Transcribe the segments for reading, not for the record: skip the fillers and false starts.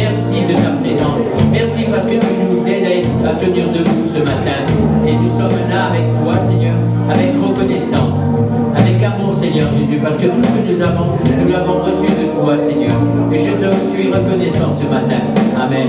Merci de ta présence. Merci parce que tu nous aides à tenir debout ce matin. Et nous sommes là avec toi, Seigneur, avec reconnaissance, avec amour, Seigneur Jésus, parce que tout ce que nous avons, nous l'avons reçu de toi, Seigneur. Et je te suis reconnaissant ce matin. Amen.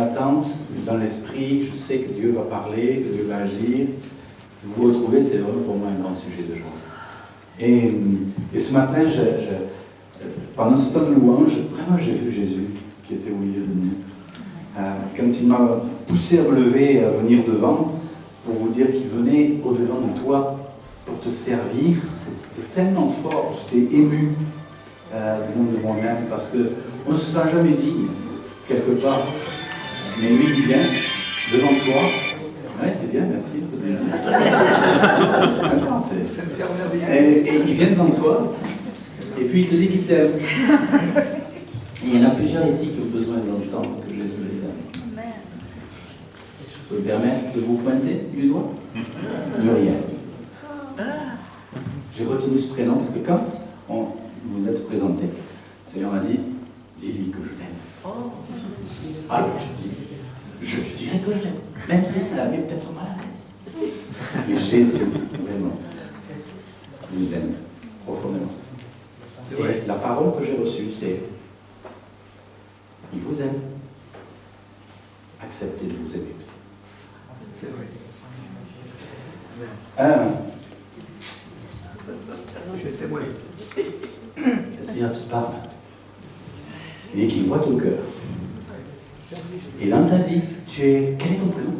attente dans l'esprit, je sais que Dieu va parler, que Dieu va agir. Vous retrouver, c'est vraiment pour moi un grand sujet de joie. Et ce matin, pendant ce temps de louange, vraiment j'ai vu Jésus qui était au milieu de nous. Quand il m'a poussé à me lever et à venir devant, pour vous dire qu'il venait au-devant de toi pour te servir, c'était tellement fort, j'étais ému de moi-même, parce qu'on ne se sent jamais digne, quelque part. Mais lui, il vient devant toi. Oui, c'est bien, merci. C'est sympa, et il vient devant toi, et puis il te dit qu'il t'aime. Il y en a plusieurs ici qui ont besoin d'entendre que Jésus les aime. Je peux me permettre de vous pointer du doigt? Muriel. J'ai retenu ce prénom parce que quand vous êtes présenté, le Seigneur m'a dit, dis-lui que je l'aime. Alors je lui dirai que je l'aime, même si ça la met peut-être mal à l'aise. Mais Jésus, vraiment, vous aime profondément. Et la parole que j'ai reçue, c'est il vous aime. Acceptez de vous aimer aussi. C'est vrai. Je vais témoigner. Le Seigneur te parle, mais qu'il voit ton cœur. Et dans ta vie, quel est ton prénom?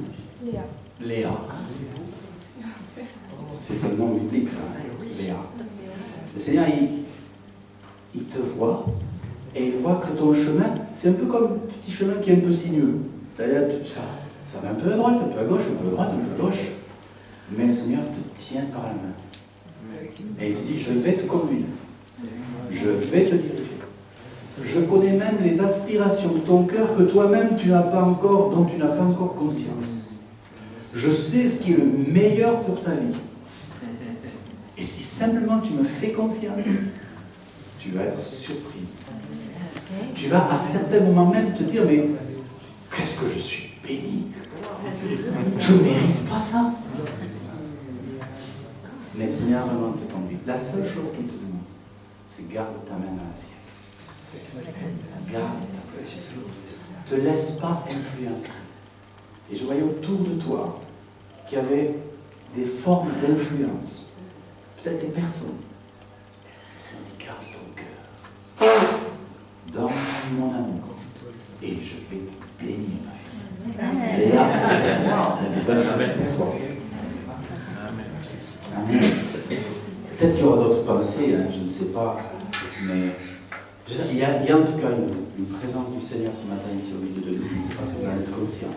Léa. Léa. C'est un nom biblique, ça. Léa. Le Seigneur, il te voit, et il voit que ton chemin, c'est un peu comme un petit chemin qui est un peu sinueux. C'est-à-dire, ça va un peu à droite, un peu à gauche, un peu à droite, un peu à gauche. Mais le Seigneur te tient par la main. Et il te dit, je vais te conduire. Je vais te diriger. Je connais même les aspirations de ton cœur que toi-même dont tu n'as pas encore conscience. Je sais ce qui est le meilleur pour ta vie. Et si simplement tu me fais confiance, tu vas être surprise. Tu vas à certains moments même te dire, mais qu'est-ce que je suis béni. Je ne mérite pas ça. Mais le Seigneur vraiment te conduit. La seule chose qu'il te demande, c'est garde ta main dans la sienne. Garde ta main. Ne te laisse pas influencer. Et je voyais autour de toi qu'il y avait des formes d'influence. Peut-être des personnes. Le Seigneur dit, garde ton cœur. Donne mon amour. Et je vais te bénir, ma fille. Elle est là. Elle a des bonnes choses pour toi. Amen. Peut-être qu'il y aura d'autres pensées, hein, je ne sais pas. Mais il y a en tout cas une présence du Seigneur ce matin ici au milieu de nous. Je ne sais pas si vous en êtes conscient.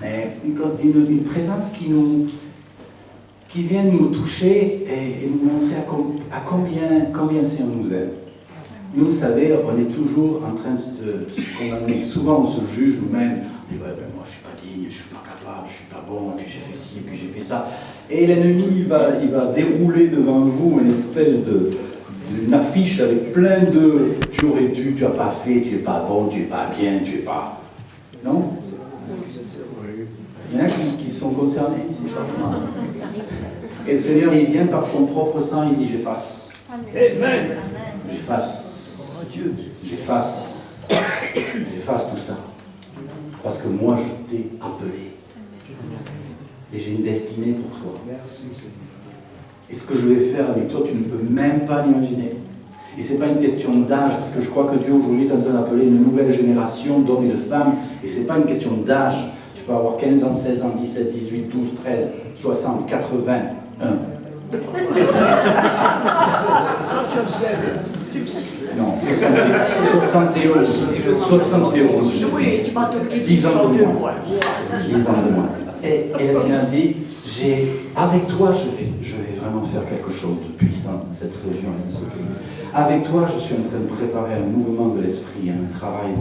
Mais une présence qui vient nous toucher et nous montrer à combien le Seigneur nous aime. Nous, vous savez, on est toujours en train de se condamner. Souvent, on se juge nous-mêmes. On dit, ouais, ben, moi, je ne suis pas digne, je ne suis pas capable, je ne suis pas bon, puis j'ai fait ci, puis j'ai fait ça. Et l'ennemi, il va dérouler devant vous une espèce d'une affiche avec plein de « tu aurais dû, tu n'as pas fait, tu n'es pas bon, tu n'es pas bien, tu n'es pas... » Non? Il y en a qui sont concernés ici, franchement. Et le Seigneur, il vient par son propre sang, il dit « j'efface. » Amen. J'efface. J'efface tout ça. Parce que moi, je t'ai appelé. Et j'ai une destinée pour toi. Et ce que je vais faire avec toi, tu ne peux même pas l'imaginer. Et ce n'est pas une question d'âge, parce que je crois que Dieu aujourd'hui est en train d'appeler une nouvelle génération d'hommes et de femmes. Et ce n'est pas une question d'âge. Tu peux avoir 15 ans, 16 ans, 17, 18, 12, 13, 60, 81. Non, 71. 10 ans de moins. 10 ans de moins. Et le Seigneur dit, avec toi, je vais vraiment faire quelque chose de puissant dans cette région et dans ce pays. Avec toi, je suis en train de préparer un mouvement de l'esprit, un travail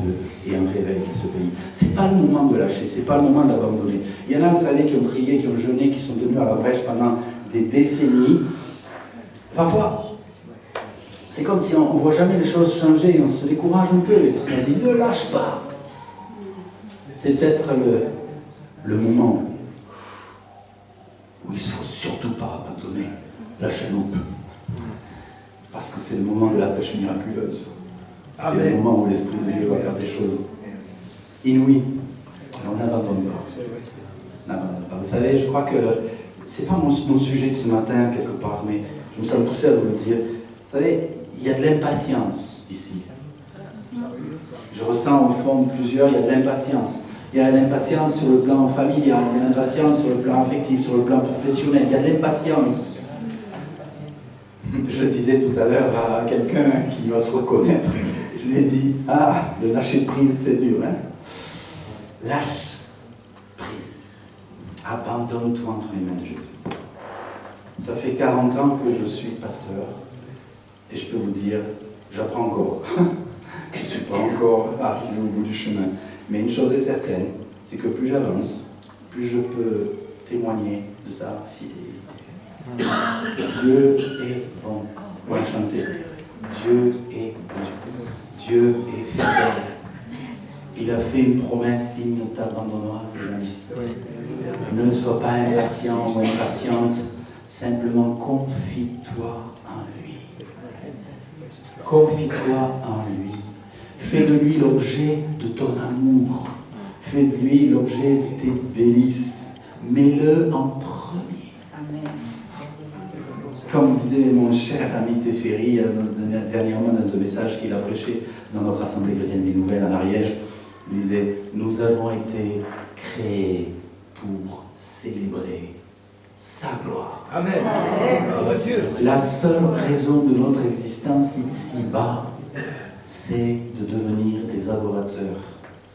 et un réveil de ce pays. Ce n'est pas le moment de lâcher, ce n'est pas le moment d'abandonner. Il y en a, vous savez, qui ont prié, qui ont jeûné, qui sont venus à la brèche pendant des décennies. Parfois, c'est comme si on ne voit jamais les choses changer et on se décourage un peu. Et puis on dit, ne lâche pas. C'est peut-être le moment où il ne faut surtout pas abandonner la chaloupe. Parce que c'est le moment de la pêche miraculeuse. C'est le moment où l'Esprit de Dieu va faire des choses inouïes. On n'abandonne pas. On n'abandonne pas. Vous savez, je crois que ce n'est pas mon sujet de ce matin, quelque part, mais je me sens poussé à vous le dire. Vous savez, il y a de l'impatience ici. Je ressens au fond de plusieurs, il y a de l'impatience. Il y a de l'impatience sur le plan familial, il y a de l'impatience sur le plan affectif, sur le plan professionnel, il y a de l'impatience. Je disais tout à l'heure à quelqu'un qui va se reconnaître, je lui ai dit, de lâcher prise, c'est dur, hein? Lâche prise. Abandonne-toi entre les mains de Jésus. Ça fait 40 ans que je suis pasteur, et je peux vous dire, j'apprends encore. Je ne suis pas encore arrivé au bout du chemin. Mais une chose est certaine, c'est que plus j'avance, plus je peux témoigner de sa fidélité. Dieu est bon. On va chanter. Dieu est bon. Dieu est fidèle. Il a fait une promesse, il ne t'abandonnera jamais. Ne sois pas impatient ou impatiente, simplement confie-toi en lui. Confie-toi en lui. Fais de lui l'objet de ton amour. Fais de lui l'objet de tes délices. Mets-le en premier. Amen. Comme disait mon cher ami Teferi dernièrement dans un message qu'il a prêché dans notre Assemblée chrétienne des Nouvelles en Ariège, il disait « Nous avons été créés pour célébrer sa gloire. » Amen. La seule raison de notre existence ici-bas, c'est de devenir des adorateurs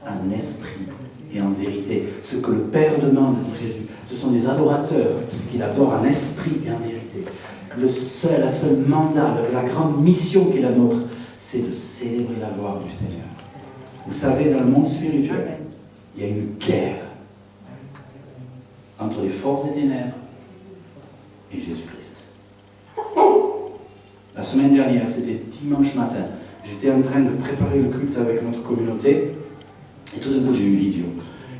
en esprit et en vérité. Ce que le Père demande pour Jésus, ce sont des adorateurs qu'il adore en esprit et en vérité. La seule mandat, la grande mission qui est la nôtre, c'est de célébrer la gloire du Seigneur. Vous savez, dans le monde spirituel, il y a une guerre entre les forces des ténèbres et Jésus-Christ. La semaine dernière, c'était dimanche matin, j'étais en train de préparer le culte avec notre communauté, et tout d'un coup j'ai eu une vision.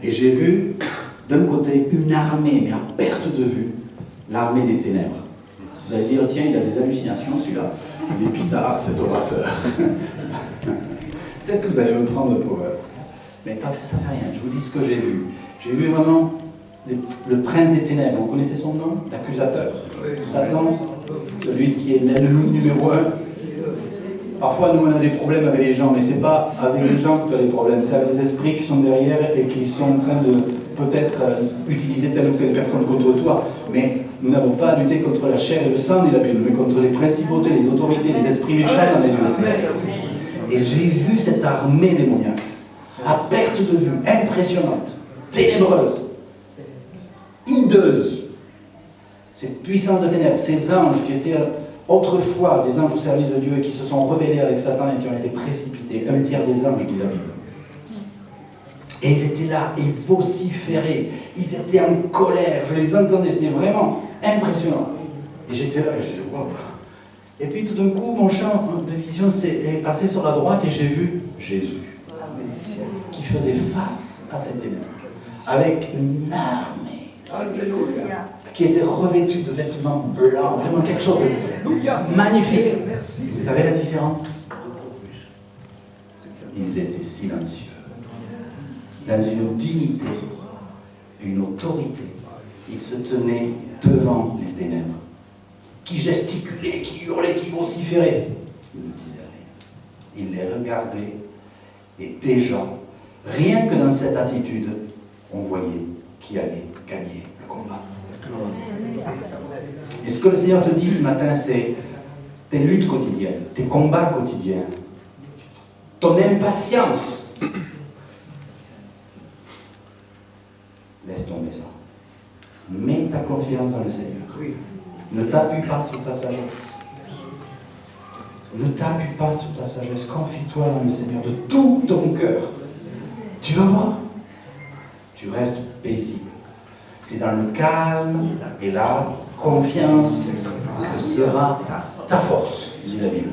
Et j'ai vu, d'un côté, une armée, mais à perte de vue, l'armée des ténèbres. Vous allez dire, tiens, il a des hallucinations celui-là. Il est bizarre cet orateur. Peut-être que vous allez me prendre pour... Mais ça ne fait rien, je vous dis ce que j'ai vu. J'ai vu vraiment le prince des ténèbres, vous connaissez son nom? L'accusateur. Satan, celui qui est l'ennemi numéro 1. Parfois, nous, on a des problèmes avec les gens, mais ce n'est pas avec les gens que tu as des problèmes, c'est avec les esprits qui sont derrière et qui sont en train de peut-être utiliser telle ou telle personne contre toi. Mais nous n'avons pas à lutter contre la chair et le sang, dit la Bible, mais contre les principautés, les autorités, les esprits méchants dans les lieux célestes. Et j'ai vu cette armée démoniaque, à perte de vue, impressionnante, ténébreuse, hideuse. Ces puissances de ténèbres, ces anges qui étaient autrefois des anges au service de Dieu et qui se sont rebellés avec Satan et qui ont été précipités, 1 tiers des anges, dit la Bible. Et ils étaient là, ils vociféraient, ils étaient en colère, je les entendais, c'était vraiment impressionnant. Et j'étais là, et je disais, waouh. Et puis tout d'un coup, mon champ de vision est passé sur la droite et j'ai vu Jésus, qui faisait face à cette ténèbres, avec une armée. Alléluia. Qui était revêtue de vêtements blancs, vraiment quelque chose de magnifique. Vous savez la différence? Ils étaient silencieux, dans une dignité, une autorité. Ils se tenaient devant les ténèbres, qui gesticulaient, qui hurlaient, qui vociféraient. Ils ne disaient rien. Ils les regardaient, et déjà, rien que dans cette attitude, on voyait qui allait gagner le combat. Et ce que le Seigneur te dit ce matin, c'est tes luttes quotidiennes, tes combats quotidiens, ton impatience. Laisse tomber ça. Mets ta confiance dans le Seigneur. Ne t'appuie pas sur ta sagesse. Ne t'appuie pas sur ta sagesse. Confie-toi dans le Seigneur de tout ton cœur. Tu vas voir. Tu restes paisible. C'est dans le calme et la confiance que sera ta force, dit la Bible.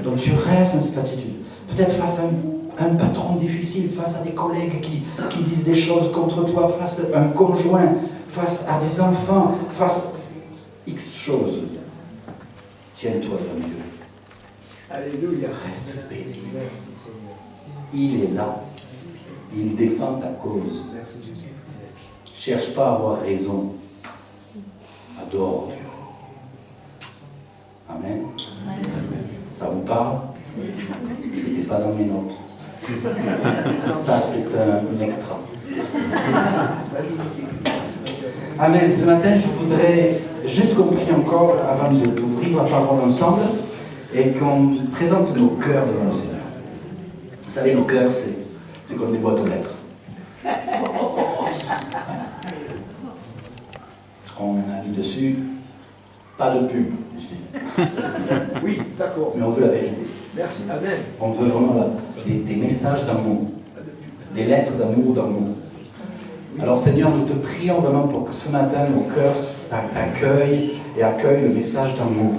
Donc tu restes dans cette attitude. Peut-être face à un patron difficile, face à des collègues qui disent des choses contre toi, face à un conjoint, face à des enfants, face à X choses. Tiens-toi dans Dieu. Alléluia. Reste paisible. Il est là. Il défend ta cause. Cherche pas à avoir raison. Adore Dieu. Amen. Ça vous parle? C'était pas dans mes notes. Ça, c'est un extra. Amen. Ce matin, je voudrais juste qu'on prie encore avant d'ouvrir la parole ensemble et qu'on présente nos cœurs devant le Seigneur. Vous savez, nos cœurs, c'est comme des boîtes aux lettres. On a mis dessus pas de pub ici. Oui, d'accord. Mais on veut la vérité. Merci. Amen. On veut vraiment des messages d'amour, des lettres d'amour. Alors Seigneur, nous te prions vraiment pour que ce matin, nos cœurs t'accueillent et accueillent le message d'amour,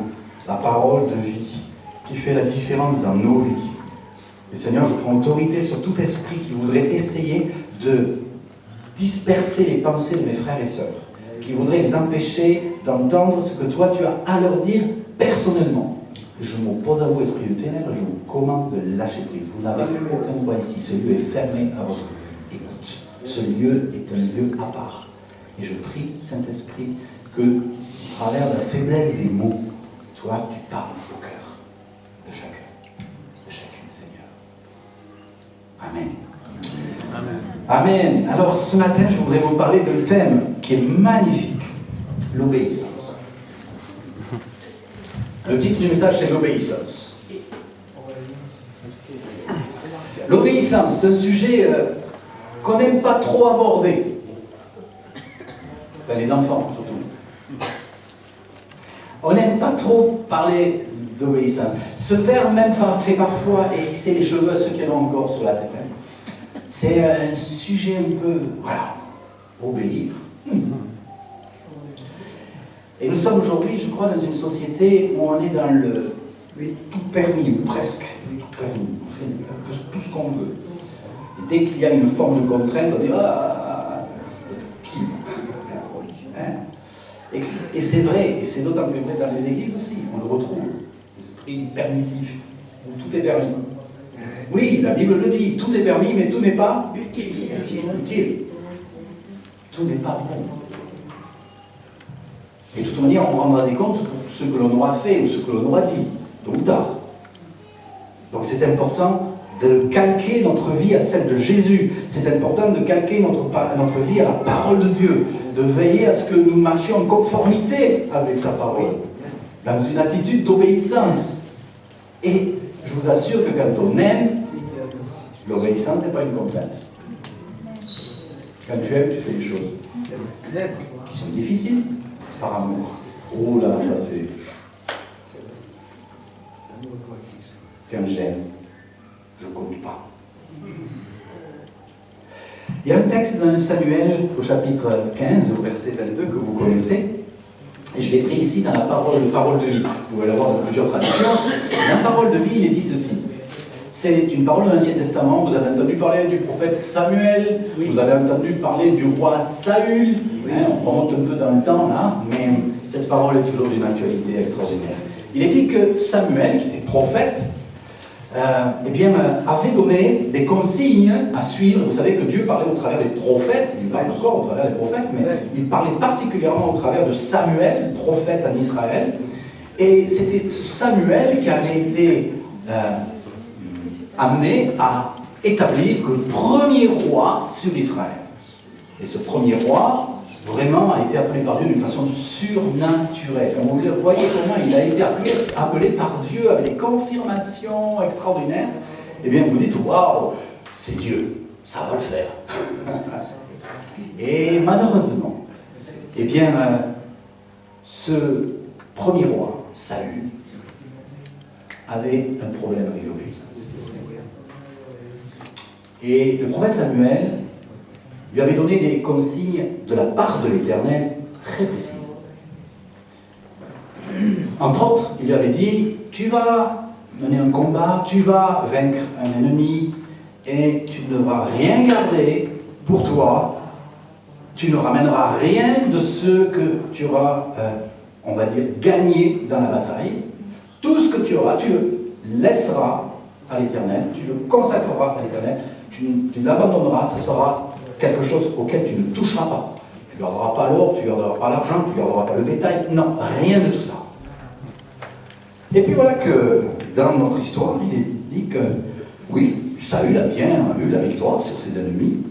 la parole de vie, qui fait la différence dans nos vies. Et Seigneur, je prends autorité sur tout esprit qui voudrait essayer de disperser les pensées de mes frères et sœurs, qui voudrait les empêcher d'entendre ce que toi tu as à leur dire personnellement. Je m'oppose à vous, esprit de ténèbres, et je vous commande de lâcher prise. Vous n'avez aucun droit ici. Ce lieu est fermé à votre écoute. Ce lieu est un lieu à part. Et je prie, Saint-Esprit, que, à travers la faiblesse des mots, toi, tu parles au cœur de chacune, Seigneur. Amen. Amen. Alors, ce matin, je voudrais vous parler d'un thème qui est magnifique, l'obéissance. Le titre du message, c'est l'obéissance. L'obéissance, c'est un sujet qu'on n'aime pas trop aborder. Enfin, les enfants, surtout. On n'aime pas trop parler d'obéissance. Ce verbe même fait parfois hérisser les cheveux à ceux qui en ont encore sur la tête. C'est un sujet un peu, voilà, obéir. Et nous sommes aujourd'hui, je crois, dans une société où on est dans le tout permis, ou presque tout permis. On fait un peu tout ce qu'on veut. Et dès qu'il y a une forme de contrainte, on dit tranquille. Hein? Et c'est vrai, et c'est d'autant plus vrai dans les églises aussi. On le retrouve, l'esprit permissif, où tout est permis. Oui, la Bible le dit, tout est permis, mais tout n'est pas utile. Tout n'est pas bon. Et de toute manière, on rendra des comptes pour ce que l'on aura fait ou ce que l'on aura dit, tôt ou tard. Donc c'est important de calquer notre vie à celle de Jésus. C'est important de calquer notre vie à la parole de Dieu, de veiller à ce que nous marchions en conformité avec sa parole, dans une attitude d'obéissance. Et je vous assure que quand on aime, l'obéissance n'est pas une contrainte. Quand tu aimes, tu fais des choses qui sont difficiles. Par amour. Oh là, ça c'est... Quand j'aime, je ne compte pas. Il y a un texte dans Samuel, au chapitre 15, au verset 22, que vous connaissez, et je l'ai pris ici dans la parole de vie. Vous pouvez l'avoir dans plusieurs traductions. Dans la parole de vie, il est dit ceci. C'est une parole de l'Ancien Testament. Vous avez entendu parler du prophète Samuel, vous avez entendu parler du roi Saül. Hein, on remonte un peu dans le temps là, mais cette parole est toujours d'une actualité extraordinaire. Il est dit que Samuel, qui était prophète, avait donné des consignes à suivre. Vous savez que Dieu parlait au travers des prophètes, il parle encore au travers des prophètes, mais il parlait particulièrement au travers de Samuel, prophète en Israël. Et c'était Samuel qui avait été amené à établir le premier roi sur Israël. Et ce premier roi, vraiment, a été appelé par Dieu d'une façon surnaturelle. Quand vous voyez comment il a été appelé par Dieu avec des confirmations extraordinaires, eh bien vous dites, waouh, c'est Dieu, ça va le faire. Et malheureusement, eh bien, ce premier roi, Saül, avait un problème avec l'obéissance. Et le prophète Samuel lui avait donné des consignes de la part de l'Éternel très précises. Entre autres, il lui avait dit, tu vas mener un combat, tu vas vaincre un ennemi, et tu ne devras rien garder pour toi, tu ne ramèneras rien de ce que tu auras, on va dire, gagné dans la bataille. Tout ce que tu auras, tu le laisseras à l'Éternel, tu le consacreras à l'Éternel, tu l'abandonneras, ce sera quelque chose auquel tu ne toucheras pas. Tu ne garderas pas l'or, tu ne garderas pas l'argent, tu ne garderas pas le bétail. Non, rien de tout ça. Et puis voilà que dans notre histoire, il est dit que oui, Saül a bien eu la victoire sur ses ennemis,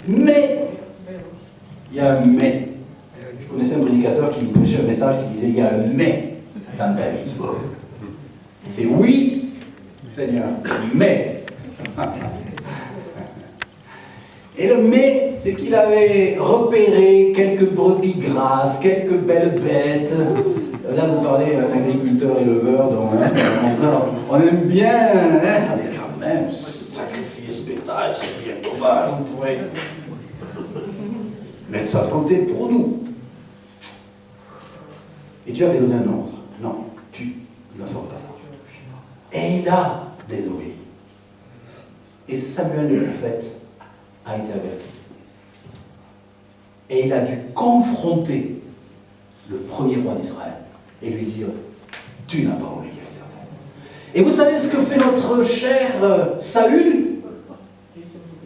mais il y a un mais. Je connaissais un prédicateur qui prêchait un message qui disait il y a un mais dans ta vie. C'est oui, Seigneur, mais. Et le mais, c'est qu'il avait repéré quelques brebis grasses, quelques belles bêtes. Là, vous parlez à un agriculteur éleveur, donc on aime bien, mais quand même, sacrifier ce bétail, c'est bien dommage, on pourrait mettre ça de côté pour nous. Et Dieu avait donné un ordre. Non, tu ne feras pas ça. Et il a désobéi. Et Samuel le prophète a été averti. Et il a dû confronter le premier roi d'Israël et lui dire « Tu n'as pas obéi à l'Éternel ». Et vous savez ce que fait notre cher Saül?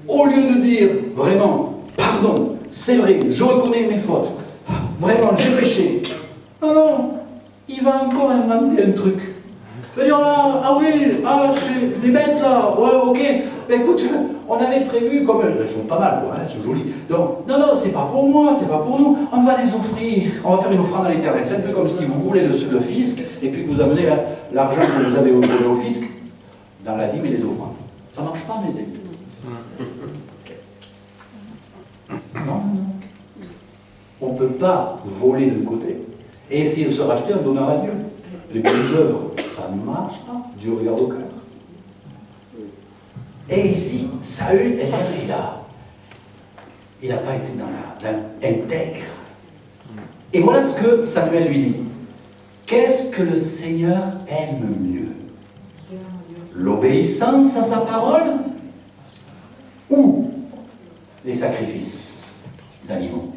Au lieu de dire vraiment « Pardon, c'est vrai, je reconnais mes fautes, vraiment, j'ai péché ». Non, il va encore inventer un truc. Il va dire ah oui, c'est les bêtes là, ouais, ok. Ben, écoute, on avait prévu, comme elles sont pas mal, quoi, elles sont jolies. Donc, non, c'est pas pour moi, c'est pas pour nous, on va les offrir, on va faire une offrande à l'Éternel. C'est un peu comme si vous voulez le fisc, et puis que vous amenez l'argent que vous avez donné au fisc, dans la dîme et les offrandes. Ça marche pas, mes amis. Non. On ne peut pas voler d'un côté et essayer de se racheter en donnant à Dieu. Les bonnes œuvres, ça ne marche pas. Dieu regarde au cœur. Et ici, Saül, il n'a pas été dans intègre. Et voilà ce que Samuel lui dit. Qu'est-ce que le Seigneur aime mieux? L'obéissance à sa parole ou les sacrifices d'animaux?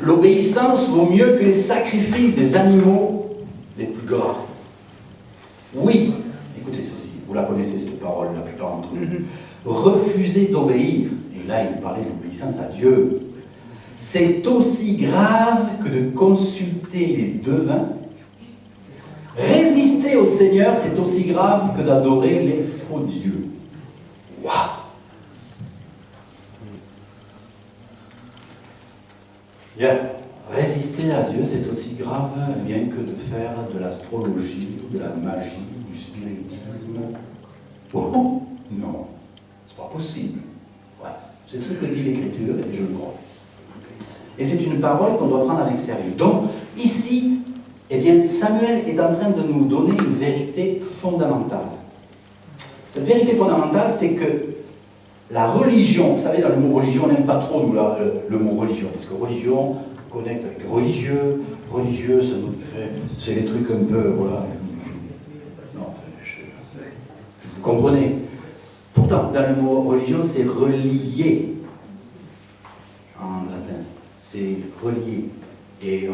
L'obéissance vaut mieux que les sacrifices des animaux les plus gras. Oui, écoutez ceci, vous la connaissez cette parole, la plupart d'entre vous. Refuser d'obéir, et là il parlait de l'obéissance à Dieu, c'est aussi grave que de consulter les devins. Résister au Seigneur, c'est aussi grave que d'adorer les faux dieux. Waouh! Bien, résister à Dieu, c'est aussi grave bien que de faire de l'astrologie, de la magie, du spiritisme. Oh, non, c'est pas possible. Ouais, c'est ce que dit l'Écriture et je le crois. Et c'est une parole qu'on doit prendre avec sérieux. Donc, ici, eh bien, Samuel est en train de nous donner une vérité fondamentale. Cette vérité fondamentale, c'est que la religion, vous savez, dans le mot religion, on n'aime pas trop nous, le mot religion, parce que religion connecte avec religieux, c'est les trucs un peu, voilà. Non, vous comprenez. Pourtant, dans le mot religion, c'est relié. En latin, c'est relié. Et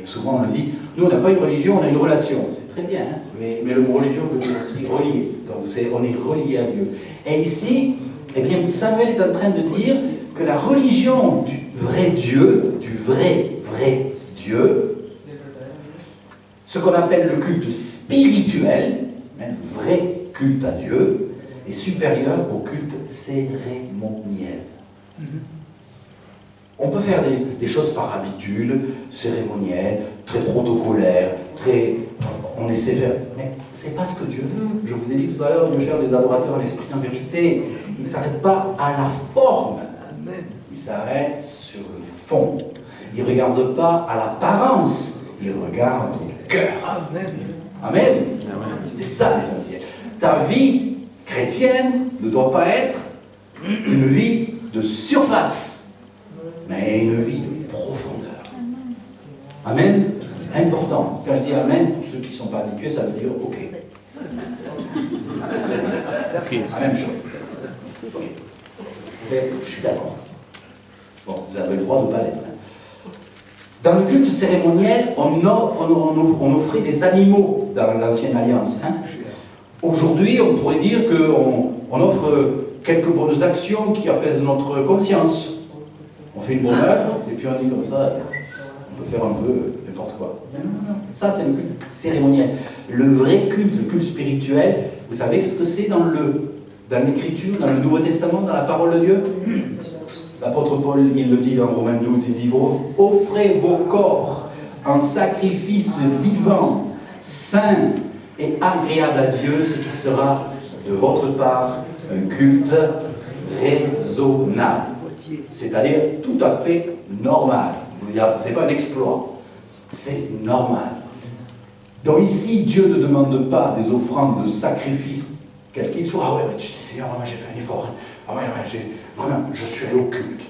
souvent on le dit, nous on n'a pas une religion, on a une relation. C'est très bien, hein, mais le mot religion veut dire aussi relié. Donc on est relié à Dieu. Et ici, eh bien, Samuel est en train de dire que la religion du vrai Dieu, du vrai Dieu, ce qu'on appelle le culte spirituel, le vrai culte à Dieu, est supérieur au culte cérémoniel. On peut faire des choses par habitude, cérémonielles, très protocolaires, on essaie de faire, mais c'est pas ce que Dieu veut. Je vous ai dit tout à l'heure, Dieu cherche des adorateurs à l'esprit en vérité. Il ne s'arrête pas à la forme, il s'arrête sur le fond. Il ne regarde pas à l'apparence, il regarde au cœur. Amen. C'est ça l'essentiel. Ta vie chrétienne ne doit pas être une vie de surface, mais une vie de profondeur. Amen. Important. Quand je dis Amen, pour ceux qui ne sont pas habitués, ça veut dire OK. La même chose. OK. Je suis d'accord. Bon, vous avez le droit de ne pas l'être. Dans le culte cérémoniel, on offrait des animaux dans l'Ancienne Alliance. Hein. Aujourd'hui, on pourrait dire qu'on offre quelques bonnes actions qui apaisent notre conscience. On fait une bonne œuvre, et puis on dit comme ça, on peut faire un peu n'importe quoi. Non. Ça, c'est le culte cérémoniel. Le vrai culte, le culte spirituel, vous savez ce que c'est dans l'Écriture, dans le Nouveau Testament, dans la parole de Dieu? L'apôtre Paul, il le dit dans Romains 12, il dit, offrez vos corps en sacrifice vivant, saint et agréable à Dieu, ce qui sera de votre part un culte raisonnable. C'est-à-dire tout à fait normal. Ce n'est pas un exploit, c'est normal. Donc ici, Dieu ne demande pas des offrandes de sacrifice, quel qu'il soit. Ah ouais, tu sais, Seigneur, moi j'ai fait un effort. Ah ouais, vraiment, je suis allé au culte.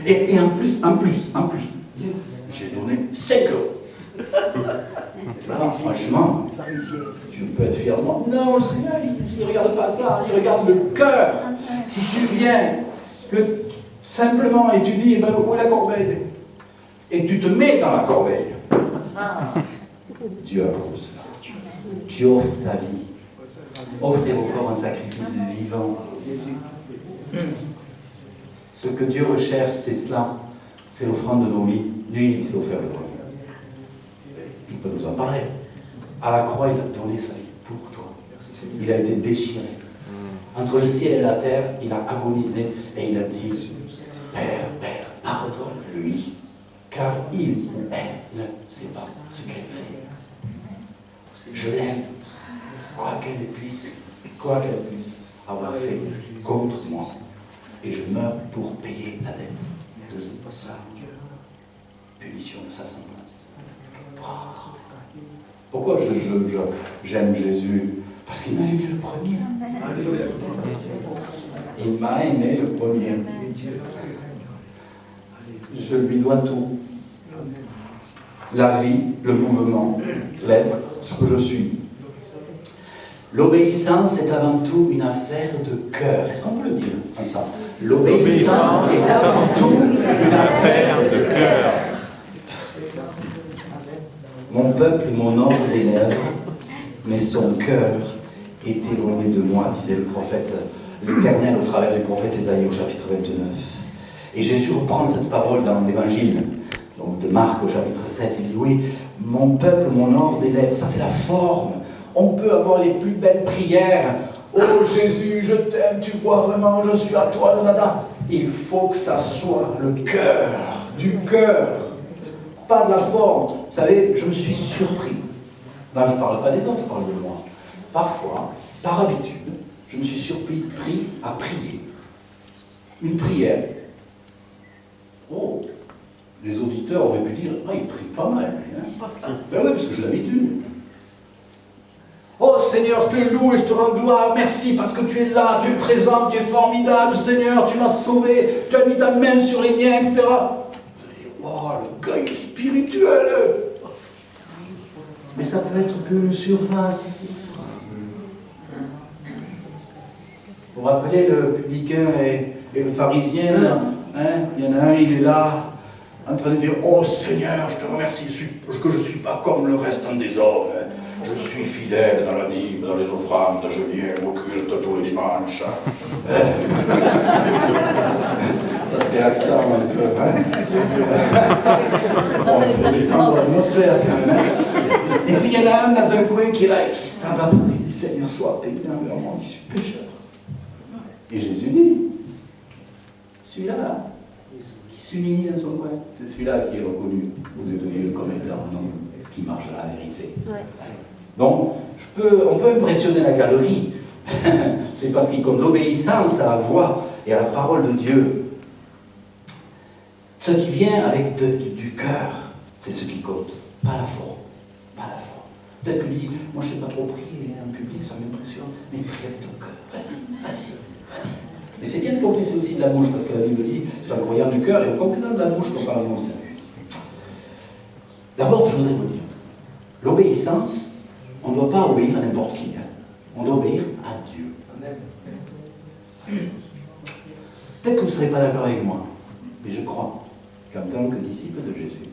et en plus, j'ai donné 5 euros. Là, franchement, tu peux être fier de moi. Non, le Seigneur, il ne regarde pas ça, il regarde le cœur. Si tu viens simplement et tu dis, où est la corbeille? Et tu te mets dans la corbeille. Dieu approuve cela. Tu offres ta vie. Offrez vos corps un sacrifice vivant. Ce que Dieu recherche, c'est cela. C'est l'offrande de nos vies. Lui, il s'est offert le premier. Il peut nous en parler. À la croix, il a donné sa vie pour toi. Il a été déchiré. Entre le ciel et la terre, il a agonisé et il a dit, Père, pardonne-lui, car il ou elle ne sait pas ce qu'elle fait. Je l'aime, quoi qu'elle puisse avoir fait contre moi. Et je meurs pour payer la dette de sa punition, de sa sentence. Wow. Pourquoi j'aime Jésus? Parce qu'il m'a aimé le premier. Il m'a aimé le premier. Je lui dois tout. La vie, le mouvement, l'être, ce que je suis. L'obéissance est avant tout une affaire de cœur. Est-ce qu'on peut le dire ensemble? L'obéissance est avant tout une affaire de cœur. Mon peuple, mon ordre des lèvres, mais son cœur est éloigné de moi, disait le prophète, l'Éternel au travers du prophète Ésaïe au chapitre 29. Et Jésus reprend cette parole dans l'évangile, donc de Marc au chapitre 7. Il dit, oui, mon peuple, mon ordre des lèvres, ça c'est la forme. On peut avoir les plus belles prières. Oh Jésus, je t'aime, tu vois vraiment, je suis à toi, nanana. Il faut que ça soit le cœur, du cœur, pas de la forme. Vous savez, je me suis surpris. Là, je ne parle pas des autres, je parle de moi. Parfois, par habitude, je me suis surpris à prier. Une prière. Oh, les auditeurs auraient pu dire, ah, il prie pas mal. Hein. Ben oui, parce que j'ai l'habitude. Oh Seigneur, je te loue et je te rends gloire, merci parce que tu es là, tu es présent, tu es formidable, Seigneur, tu m'as sauvé, tu as mis ta main sur les miens, etc. Vous allez dire, wow, le gars il est spirituel. Mais ça peut être qu'une surface. Vous vous rappelez le publicain et le pharisien, hein? Il y en a un, il est là, en train de dire, oh Seigneur, je te remercie que je ne suis pas comme le restant des hommes. Je suis fidèle dans la dîme, dans les offrandes, je viens au culte tous les dimanches. Ça c'est accent un peu, hein? Bon, il faut défendre l'atmosphère quand même. Et puis il y en a un dans un coin qui est là et qui se tape à côté. Il dit, Seigneur, sois apaisé envers moi, je suis pécheur. Et Jésus dit, celui-là, qui s'humilie dans son coin, c'est celui-là qui est reconnu aux yeux de Dieu comme étant un homme qui marche dans la vérité. Ouais. Donc, on peut impressionner la galerie. C'est parce qu'il compte l'obéissance à la voix et à la parole de Dieu. Ce qui vient avec du cœur, c'est ce qui compte, pas la forme. Pas la forme. Peut-être que lui, moi je ne sais pas trop prier en public, ça m'impressionne, mais prie avec ton cœur. Vas-y. Mais c'est bien de confesser aussi de la bouche, parce que la Bible dit, c'est un croyant du cœur, et en confessant de la bouche qu'on parle au salut. D'abord, je voudrais vous dire, l'obéissance, on ne doit pas obéir à n'importe qui. Hein. On doit obéir à Dieu. Peut-être que vous ne serez pas d'accord avec moi, mais je crois qu'en tant que disciple de Jésus,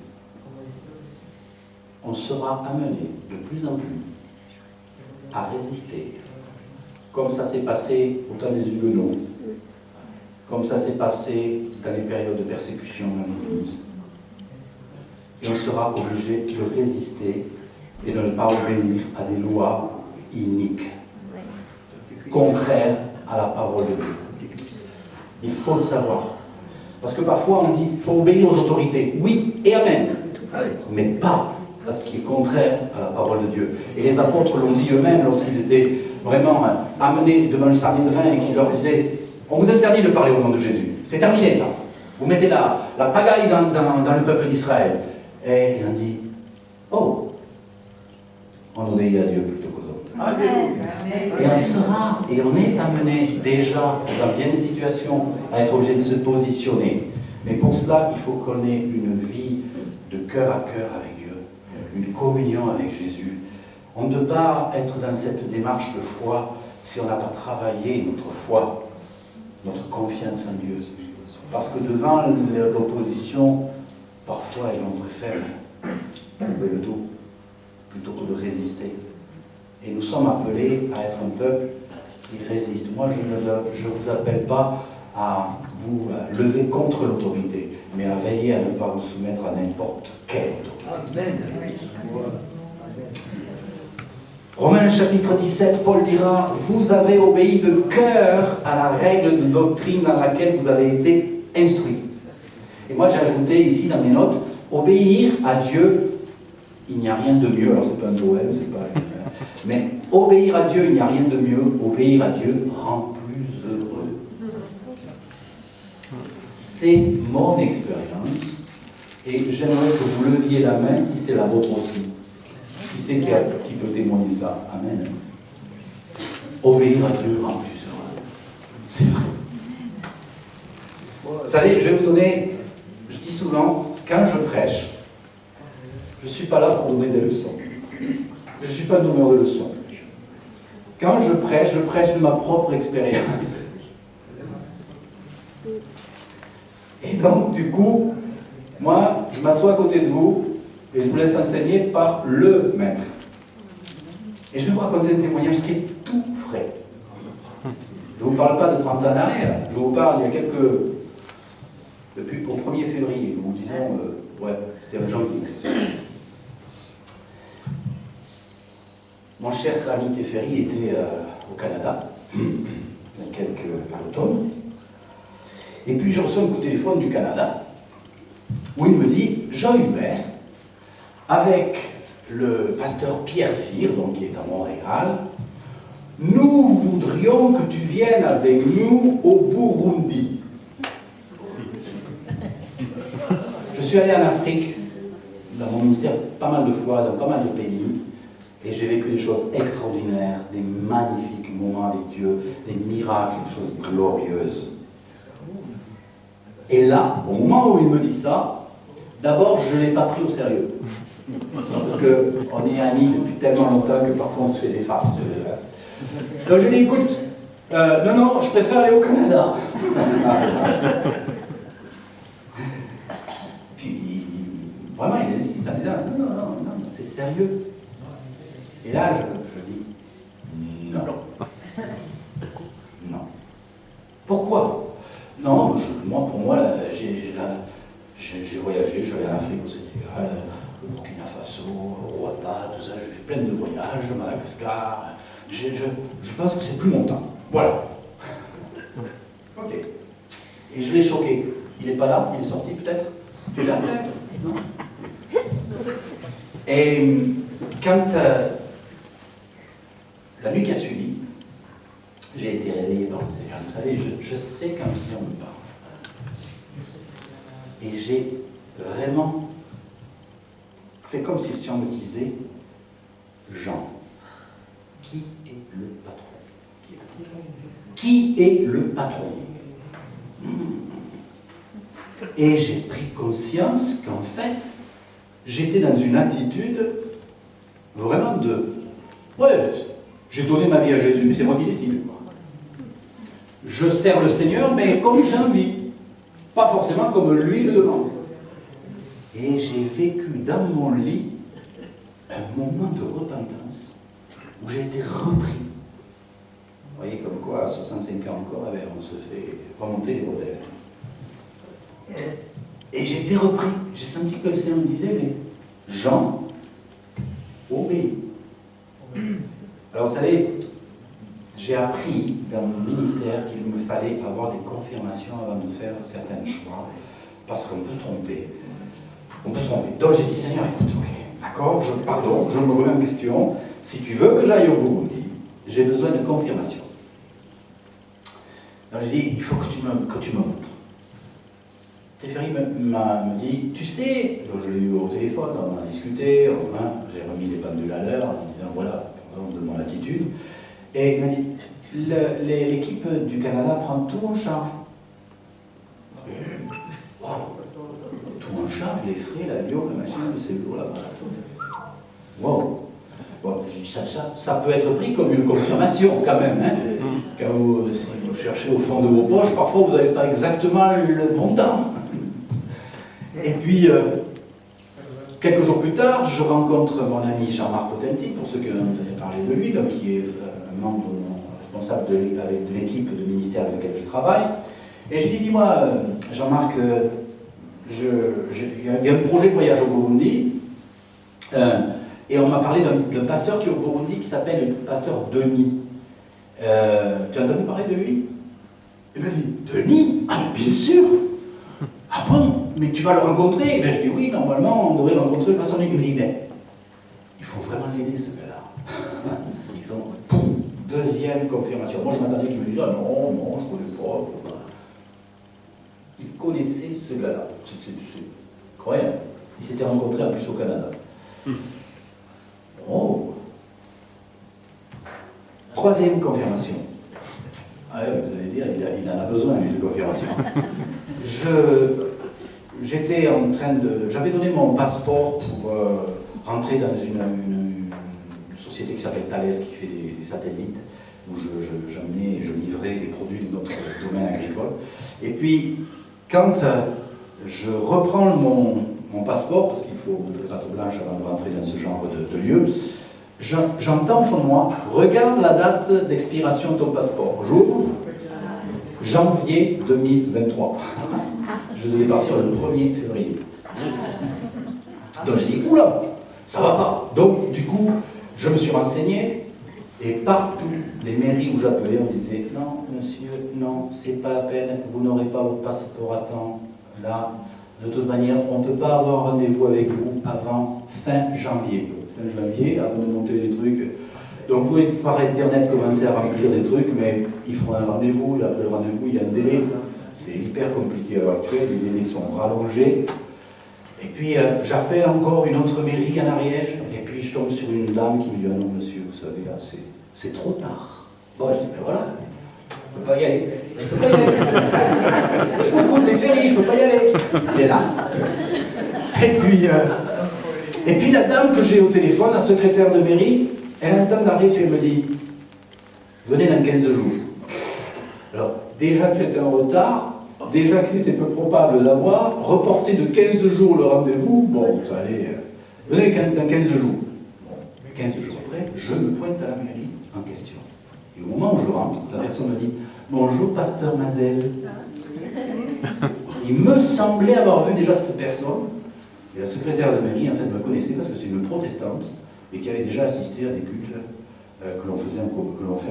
on sera amené de plus en plus à résister comme ça s'est passé au temps des Huguenots, comme ça s'est passé dans les périodes de persécution dans l'Église. Et on sera obligé de résister et de ne pas obéir à des lois iniques, contraires à la parole de Dieu. Il faut le savoir. Parce que parfois on dit qu'il faut obéir aux autorités. Oui et amen. Mais pas à ce qui est contraire à la parole de Dieu. Et les apôtres l'ont dit eux-mêmes lorsqu'ils étaient vraiment amenés devant le Sanhédrin et qui leur disaient « On vous interdit de parler au nom de Jésus. C'est terminé ça. Vous mettez la pagaille dans le peuple d'Israël. » Et il a dit « Oh, on obéit à Dieu plutôt qu'aux hommes. » Et on sera, et on est amené déjà dans bien des situations à être obligé de se positionner. Mais pour cela, il faut qu'on ait une vie de cœur à cœur avec Dieu, une communion avec Jésus. On ne peut pas être dans cette démarche de foi si on n'a pas travaillé notre foi, notre confiance en Dieu. Parce que devant l'opposition, parfois, on préfère couper le dos plutôt que de résister. Et nous sommes appelés à être un peuple qui résiste. Moi, je ne vous appelle pas à vous lever contre l'autorité, mais à veiller à ne pas vous soumettre à n'importe quelle autorité. Amen. Romains chapitre 17, Paul dira « Vous avez obéi de cœur à la règle de doctrine dans laquelle vous avez été instruits. » Et moi, j'ai ajouté ici dans mes notes « Obéir à Dieu, il n'y a rien de mieux. » Alors, c'est pas un poème, c'est pas... Mais obéir à Dieu, il n'y a rien de mieux. Obéir à Dieu rend plus heureux. C'est mon expérience. Et j'aimerais que vous leviez la main si c'est la vôtre aussi. Qui c'est qui peut témoigner cela? Amen. Obéir à Dieu rend plus heureux. C'est vrai. Vous savez, je vais vous donner, je dis souvent, quand je prêche, je ne suis pas là pour donner des leçons. Je ne suis pas donneur de leçons. Quand je prêche de ma propre expérience. Et donc, du coup, moi, je m'assois à côté de vous et je vous laisse enseigner par le maître. Et je vais vous raconter un témoignage qui est tout frais. Je ne vous parle pas de 30 ans en arrière. Je vous parle il y a quelques... Depuis au 1er février, nous vous disons... ouais, c'était en janvier. Mon cher ami Teferi était au Canada, il y a quelques automnes. Et puis je reçois un coup de téléphone du Canada, où il me dit « Jean Hubert, avec le pasteur Pierre Cyr, donc qui est à Montréal, nous voudrions que tu viennes avec nous au Burundi. » Je suis allé en Afrique, dans mon ministère, pas mal de fois, dans pas mal de pays, et j'ai vécu des choses extraordinaires, des magnifiques moments avec Dieu, des miracles, des choses glorieuses. Et là, au moment où il me dit ça, d'abord, je ne l'ai pas pris au sérieux. Parce qu'on est amis depuis tellement longtemps que parfois on se fait des farces. Donc je lui ai dit, écoute, non, je préfère aller au Canada. Puis, vraiment, il insiste, il me dit, non, c'est sérieux. Et là, je dis, non. Non. Pourquoi? Non, pour moi, j'ai voyagé, je suis allé en Afrique, au Sénégal, au Burkina Faso, au Rwanda, tout ça, j'ai fait plein de voyages, Madagascar. Je pense que c'est plus mon temps. Voilà. Ok. Et je l'ai choqué. Il n'est pas là, il est sorti peut-être? Tu es là peut-être? Non. Et quand la nuit qui a suivi, j'ai été réveillé par le Seigneur. Vous savez, je sais quand le Seigneur me parle. Et j'ai vraiment... C'est comme si le Seigneur me disait, Jean, qui est le patron? Qui est le patron? Et j'ai pris conscience qu'en fait, j'étais dans une attitude vraiment de... Ouais, j'ai donné ma vie à Jésus, mais c'est moi qui décide. Je sers le Seigneur, mais comme j'ai envie. Pas forcément comme lui le demande. Et j'ai vécu dans mon lit un moment de repentance où j'ai été repris. Vous voyez, comme quoi, à 65 ans encore, eh bien, on se fait remonter les bretelles. Et j'ai été repris. J'ai senti que le Seigneur me disait, mais Jean, obéis. Alors, vous savez, j'ai appris dans mon ministère qu'il me fallait avoir des confirmations avant de faire certains choix, parce qu'on peut se tromper. On peut se tromper. Donc j'ai dit, Seigneur, écoute, ok, d'accord, pardon, je me remets en question. Si tu veux que j'aille au Burundi, j'ai besoin de confirmation. Donc j'ai dit, il faut que tu me montres. Teferi me dit, tu sais, donc je l'ai eu au téléphone, on a discuté, j'ai remis les pendules à l'heure en disant, voilà, de mon attitude. Et il m'a dit, l'équipe du Canada prend tout en charge. Wow. Tout en charge, les frais, l'avion, la machine, le séjour là-bas. Wow. Bon, je dis ça peut être pris comme une confirmation quand même. Hein. Quand si vous cherchez au fond de vos poches, parfois vous n'avez pas exactement le montant. Et puis, quelques jours plus tard, je rencontre mon ami Jean-Marc Potenti, pour ceux qui ont parlé de lui, donc, qui est un membre responsable de l'équipe de ministère avec lequel je travaille. Et je lui dis, dis-moi, Jean-Marc, il y a un projet de voyage au Burundi, et on m'a parlé d'un pasteur qui est au Burundi, qui s'appelle le pasteur Denis. Tu as entendu parler de lui? Il m'a dit, Denis? Ah, mais bien sûr! Ah bon? Mais tu vas le rencontrer? Et bien, je dis, oui, normalement, on devrait rencontrer le pasteur Denis. Il me dit, mais il faut vraiment l'aider, ce gars-là. Donc, poum, deuxième confirmation. Moi, je m'attendais qu'il me dise, ah non, je ne connais pas. Il connaissait ce gars-là. C'est incroyable. Ils s'étaient rencontrés en plus au Canada. Oh. Troisième confirmation. Ah ouais, vous allez dire, il en a besoin, lui, de confirmation. J'étais en train de... J'avais donné mon passeport pour rentrer dans une société qui s'appelle Thales, qui fait des satellites, où j'amenais et je livrais les produits de notre domaine agricole. Et puis, quand je reprends mon passeport, parce qu'il faut une carte blanche avant de rentrer dans ce genre de lieu, j'entends au fond de moi, regarde la date d'expiration de ton passeport. Jour janvier 2023. Je devais partir le 1er février. Donc je dis, oula, ça va pas. Donc du coup, je me suis renseigné, et partout, les mairies où j'appelais, on disait, non, monsieur, non, c'est pas la peine, vous n'aurez pas votre passeport à temps. Là, de toute manière, on ne peut pas avoir un rendez-vous avec vous avant fin janvier. Fin janvier, avant de monter les trucs. Donc vous pouvez par internet commencer à remplir des trucs, mais il faut un rendez-vous, et après le rendez-vous, il y a un délai. C'est hyper compliqué à l'heure actuelle, les délais sont rallongés. Et puis j'appelle encore une autre mairie en Ariège, et puis je tombe sur une dame qui me dit, ah non monsieur, vous savez là, c'est trop tard. Bon, je dis, ben voilà, je ne peux pas y aller. Je peux pas y aller. Je me coûte des ferries, je ne peux pas y aller. Il est là. Et puis la dame que j'ai au téléphone, la secrétaire de mairie, elle entend d'arriver et elle me dit, venez dans 15 jours. Alors, déjà que j'étais en retard, déjà que c'était peu probable d'avoir, reporter de 15 jours le rendez-vous, bon, vous allez, venez dans 15 jours. Bon, 15 jours après, je me pointe à la mairie en question. Et au moment où je rentre, la personne me dit, bonjour, pasteur Mazel. Il me semblait avoir vu déjà cette personne, et la secrétaire de mairie, en fait, me connaissait parce que c'est une protestante, et qui avait déjà assisté à des cultes que l'on fait en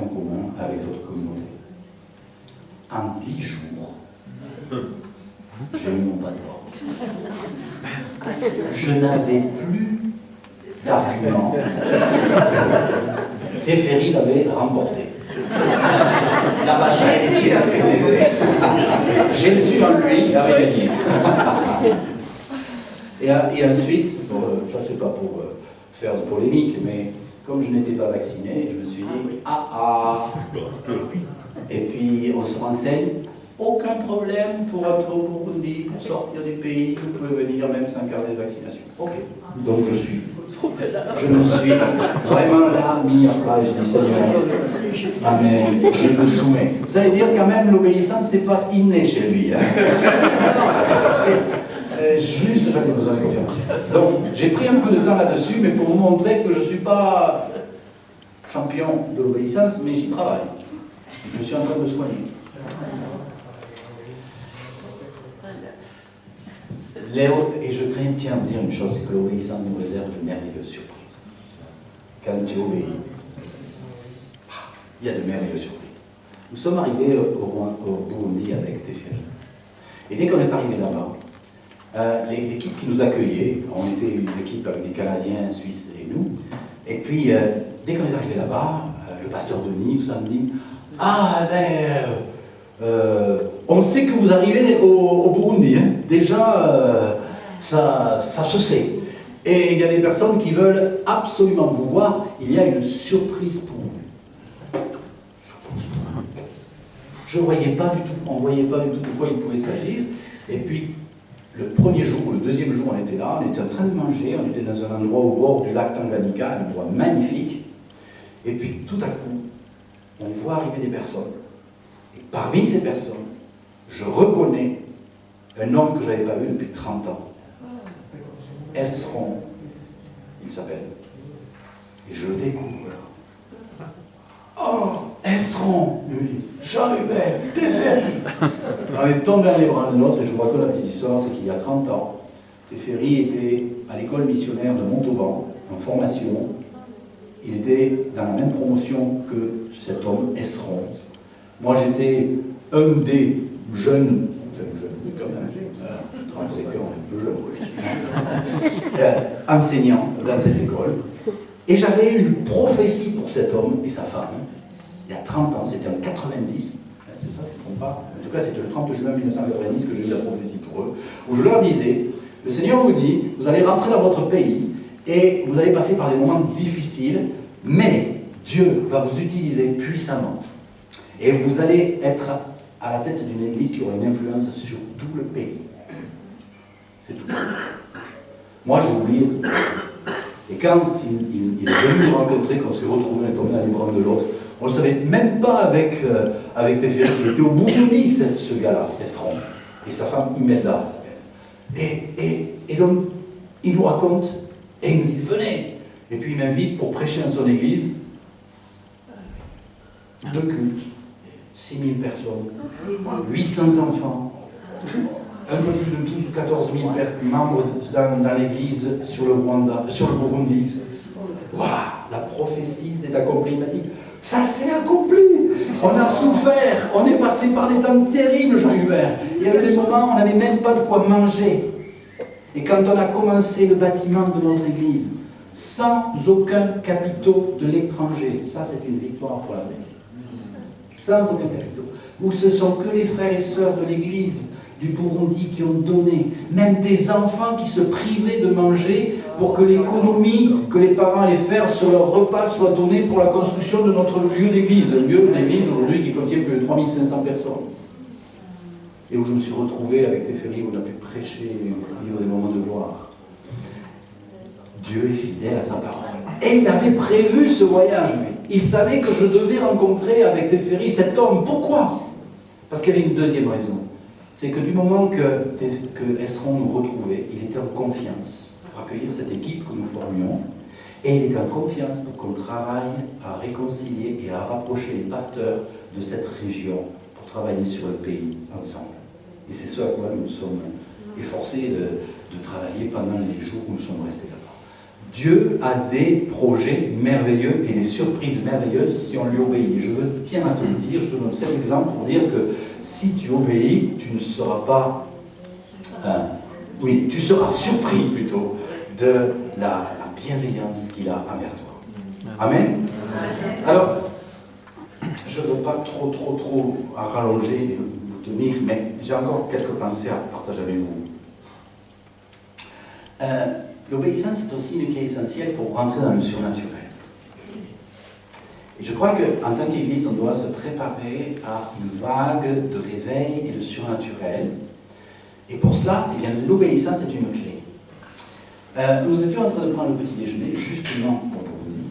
commun avec d'autres communautés. En 10 jours, j'ai eu mon passeport. Je n'avais plus d'argument. Teferi l'avait remporté. La machine qui a fait. Jésus en lui, il avait gagné. Et ensuite, bon, ça c'est pas pour faire de polémique, mais comme je n'étais pas vacciné, je me suis dit, Et puis on se renseigne, aucun problème pour entrer au Burundi, pour sortir du pays, vous pouvez venir même sans carte de vaccination. Ok, donc je me suis vraiment là, mis à plat, je dis Seigneur, amen, je me soumets. Vous allez dire quand même, l'obéissance, c'est pas inné chez lui. Hein. C'est juste, j'avais besoin de confirmation. Donc, j'ai pris un peu de temps là-dessus, mais pour vous montrer que je ne suis pas champion de l'obéissance, mais j'y travaille. Je suis en train de me soigner. Et je tiens à vous dire une chose, c'est que l'obéissance nous réserve de merveilleuses surprises. Quand tu obéis, il y a de merveilleuses surprises. Nous sommes arrivés au Burundi avec Teferi. Et dès qu'on est arrivé là-bas, l'équipe qui nous accueillait, on était une équipe avec des Canadiens, Suisses et nous, et puis dès qu'on est arrivé là-bas, le pasteur Denis, tout ça me dit « Ah on sait que vous arrivez au Burundi, hein. Déjà, ça se sait. Et il y a des personnes qui veulent absolument vous voir, il y a une surprise pour vous. » Je ne voyais pas du tout, on ne voyait pas du tout de quoi il pouvait s'agir. Et puis, le premier jour, ou le deuxième jour, on était là, on était en train de manger, on était dans un endroit au bord du lac Tanganyika, un endroit magnifique. Et puis, tout à coup, on voit arriver des personnes. Et parmi ces personnes, je reconnais un homme que je n'avais pas vu depuis 30 ans. Esron, il s'appelle. Et je le découvre là. Oh, Esron, Jean-Hubert, Teferi. On est tombé dans les bras de l'autre, et je vous raconte la petite histoire, c'est qu'il y a 30 ans, Teferi était à l'école missionnaire de Montauban, en formation. Il était dans la même promotion que cet homme, Esron. Moi, j'étais un des jeunes, quand même, 35 ans, un peu jeune, enseignant dans cette école. Et j'avais une prophétie pour cet homme et sa femme. Il y a 30 ans, c'était en 90, c'est ça, je ne me trompe pas. En tout cas, c'était le 30 juin 1990 que j'ai eu la prophétie pour eux, où je leur disais, le Seigneur vous dit, vous allez rentrer dans votre pays et vous allez passer par des moments difficiles, mais Dieu va vous utiliser puissamment. Et vous allez être à la tête d'une église qui aura une influence sur tout le pays. C'est tout. Moi, j'ai oublié ça. Et quand il est venu nous rencontrer, quand on s'est retrouvés, on est tombé dans les bras de l'autre, on ne savait même pas avec Teferi qu'il était au Burundi, ce gars-là, Esron, et sa femme Imelda, s'appelle. Et donc, il nous raconte, et il nous dit, venez. Et puis il m'invite pour prêcher dans son église. 2 cultes, 6000 personnes, 800 enfants, un peu plus de 12 ou 14 000 membres dans l'église sur le Burundi. Waouh, la prophétie s'est accomplie. Il m'a dit, ça s'est accompli. On a souffert, on est passé par des temps terribles, Jean-Hubert. Il y avait des moments où on n'avait même pas de quoi manger. Et quand on a commencé le bâtiment de notre église, sans aucun capitaux de l'étranger, ça c'est une victoire pour l'Amérique. Sans aucun capitaux. Où ce sont que les frères et sœurs de l'église du Burundi qui ont donné, même des enfants qui se privaient de manger pour que l'économie que les parents allaient faire sur leur repas soit donnée pour la construction de notre lieu d'église. Un lieu d'église aujourd'hui qui contient plus de 3500 personnes. Et où je me suis retrouvé avec Teferi, où on a pu prêcher, vivre des moments de gloire. Dieu est fidèle à sa parole. Et il avait prévu ce voyage, lui. Il savait que je devais rencontrer avec Teferi cet homme. Pourquoi? Parce qu'il y avait une deuxième raison. C'est que du moment que Esron nous retrouvait, il était en confiance pour accueillir cette équipe que nous formions. Et il était en confiance pour qu'on travaille à réconcilier et à rapprocher les pasteurs de cette région pour travailler sur le pays ensemble. Et c'est ce à quoi nous nous sommes efforcés de travailler pendant les jours où nous sommes restés là-bas. Dieu a des projets merveilleux et des surprises merveilleuses si on lui obéit. Et je tiens à te le dire, je te donne cet exemple pour dire que si tu obéis, tu ne seras pas... tu seras surpris plutôt de la bienveillance qu'il a envers toi. Amen. Alors, je ne veux pas trop rallonger et vous tenir, mais j'ai encore quelques pensées à partager avec vous. L'obéissance est aussi une clé essentielle pour rentrer dans le surnaturel. Et je crois qu'en tant qu'Église, on doit se préparer à une vague de réveil et de surnaturel. Et pour cela, eh bien, l'obéissance est une clé. Nous étions en train de prendre le petit déjeuner, justement pour Burundi.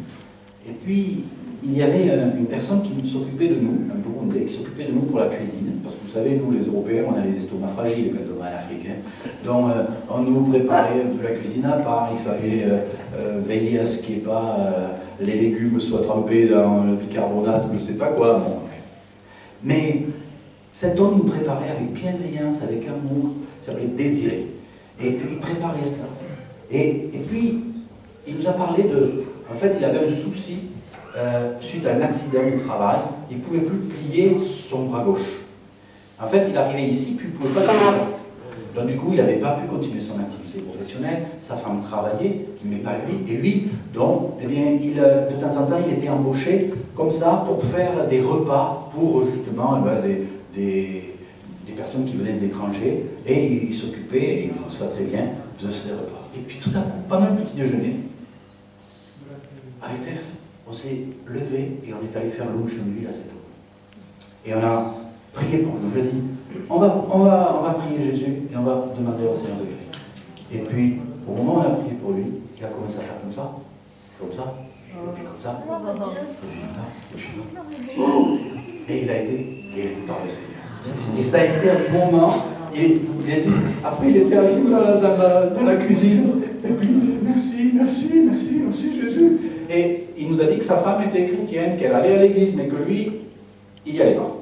Et puis, il y avait une personne qui s'occupait de nous, un Burundais, qui s'occupait de nous pour la cuisine. Parce que vous savez, nous les Européens, on a les estomacs fragiles quand on va en Afrique. Donc, on nous préparait un peu la cuisine à part. Il fallait veiller à ce qu'il n'y ait pas les légumes soient trempés dans le bicarbonate ou je ne sais pas quoi. Bon, Mais cet homme nous préparait avec bienveillance, avec amour, il s'appelait Désiré. Et puis il préparait cela. Et puis, il nous a parlé de... En fait, il avait un souci suite à un accident du travail. Il ne pouvait plus plier son bras gauche. En fait, il arrivait ici, puis il ne pouvait pas travailler. Donc du coup, il n'avait pas pu continuer son activité professionnelle. Sa femme travaillait, mais pas lui. Et lui, donc, eh bien, de temps en temps, il était embauché comme ça pour faire des repas pour justement des personnes qui venaient de l'étranger. Et il s'occupait, et il faut ça très bien, de ces repas. Et puis tout à coup, pendant le petit déjeuner, avec F, on s'est levé et on est allé faire l'eau chez lui à cette eau. Et on a prié pour lui. On lui a dit, on va prier Jésus et on va demander au Seigneur de guérir. Et puis, au moment où on a prié pour lui, il a commencé à faire comme ça, et puis comme ça, et il a été guéri par le Seigneur. Et ça a été un moment, après il était à genoux dans la cuisine, et puis merci Jésus. Et il nous a dit que sa femme était chrétienne, qu'elle allait à l'église, mais que lui, il n'y allait pas.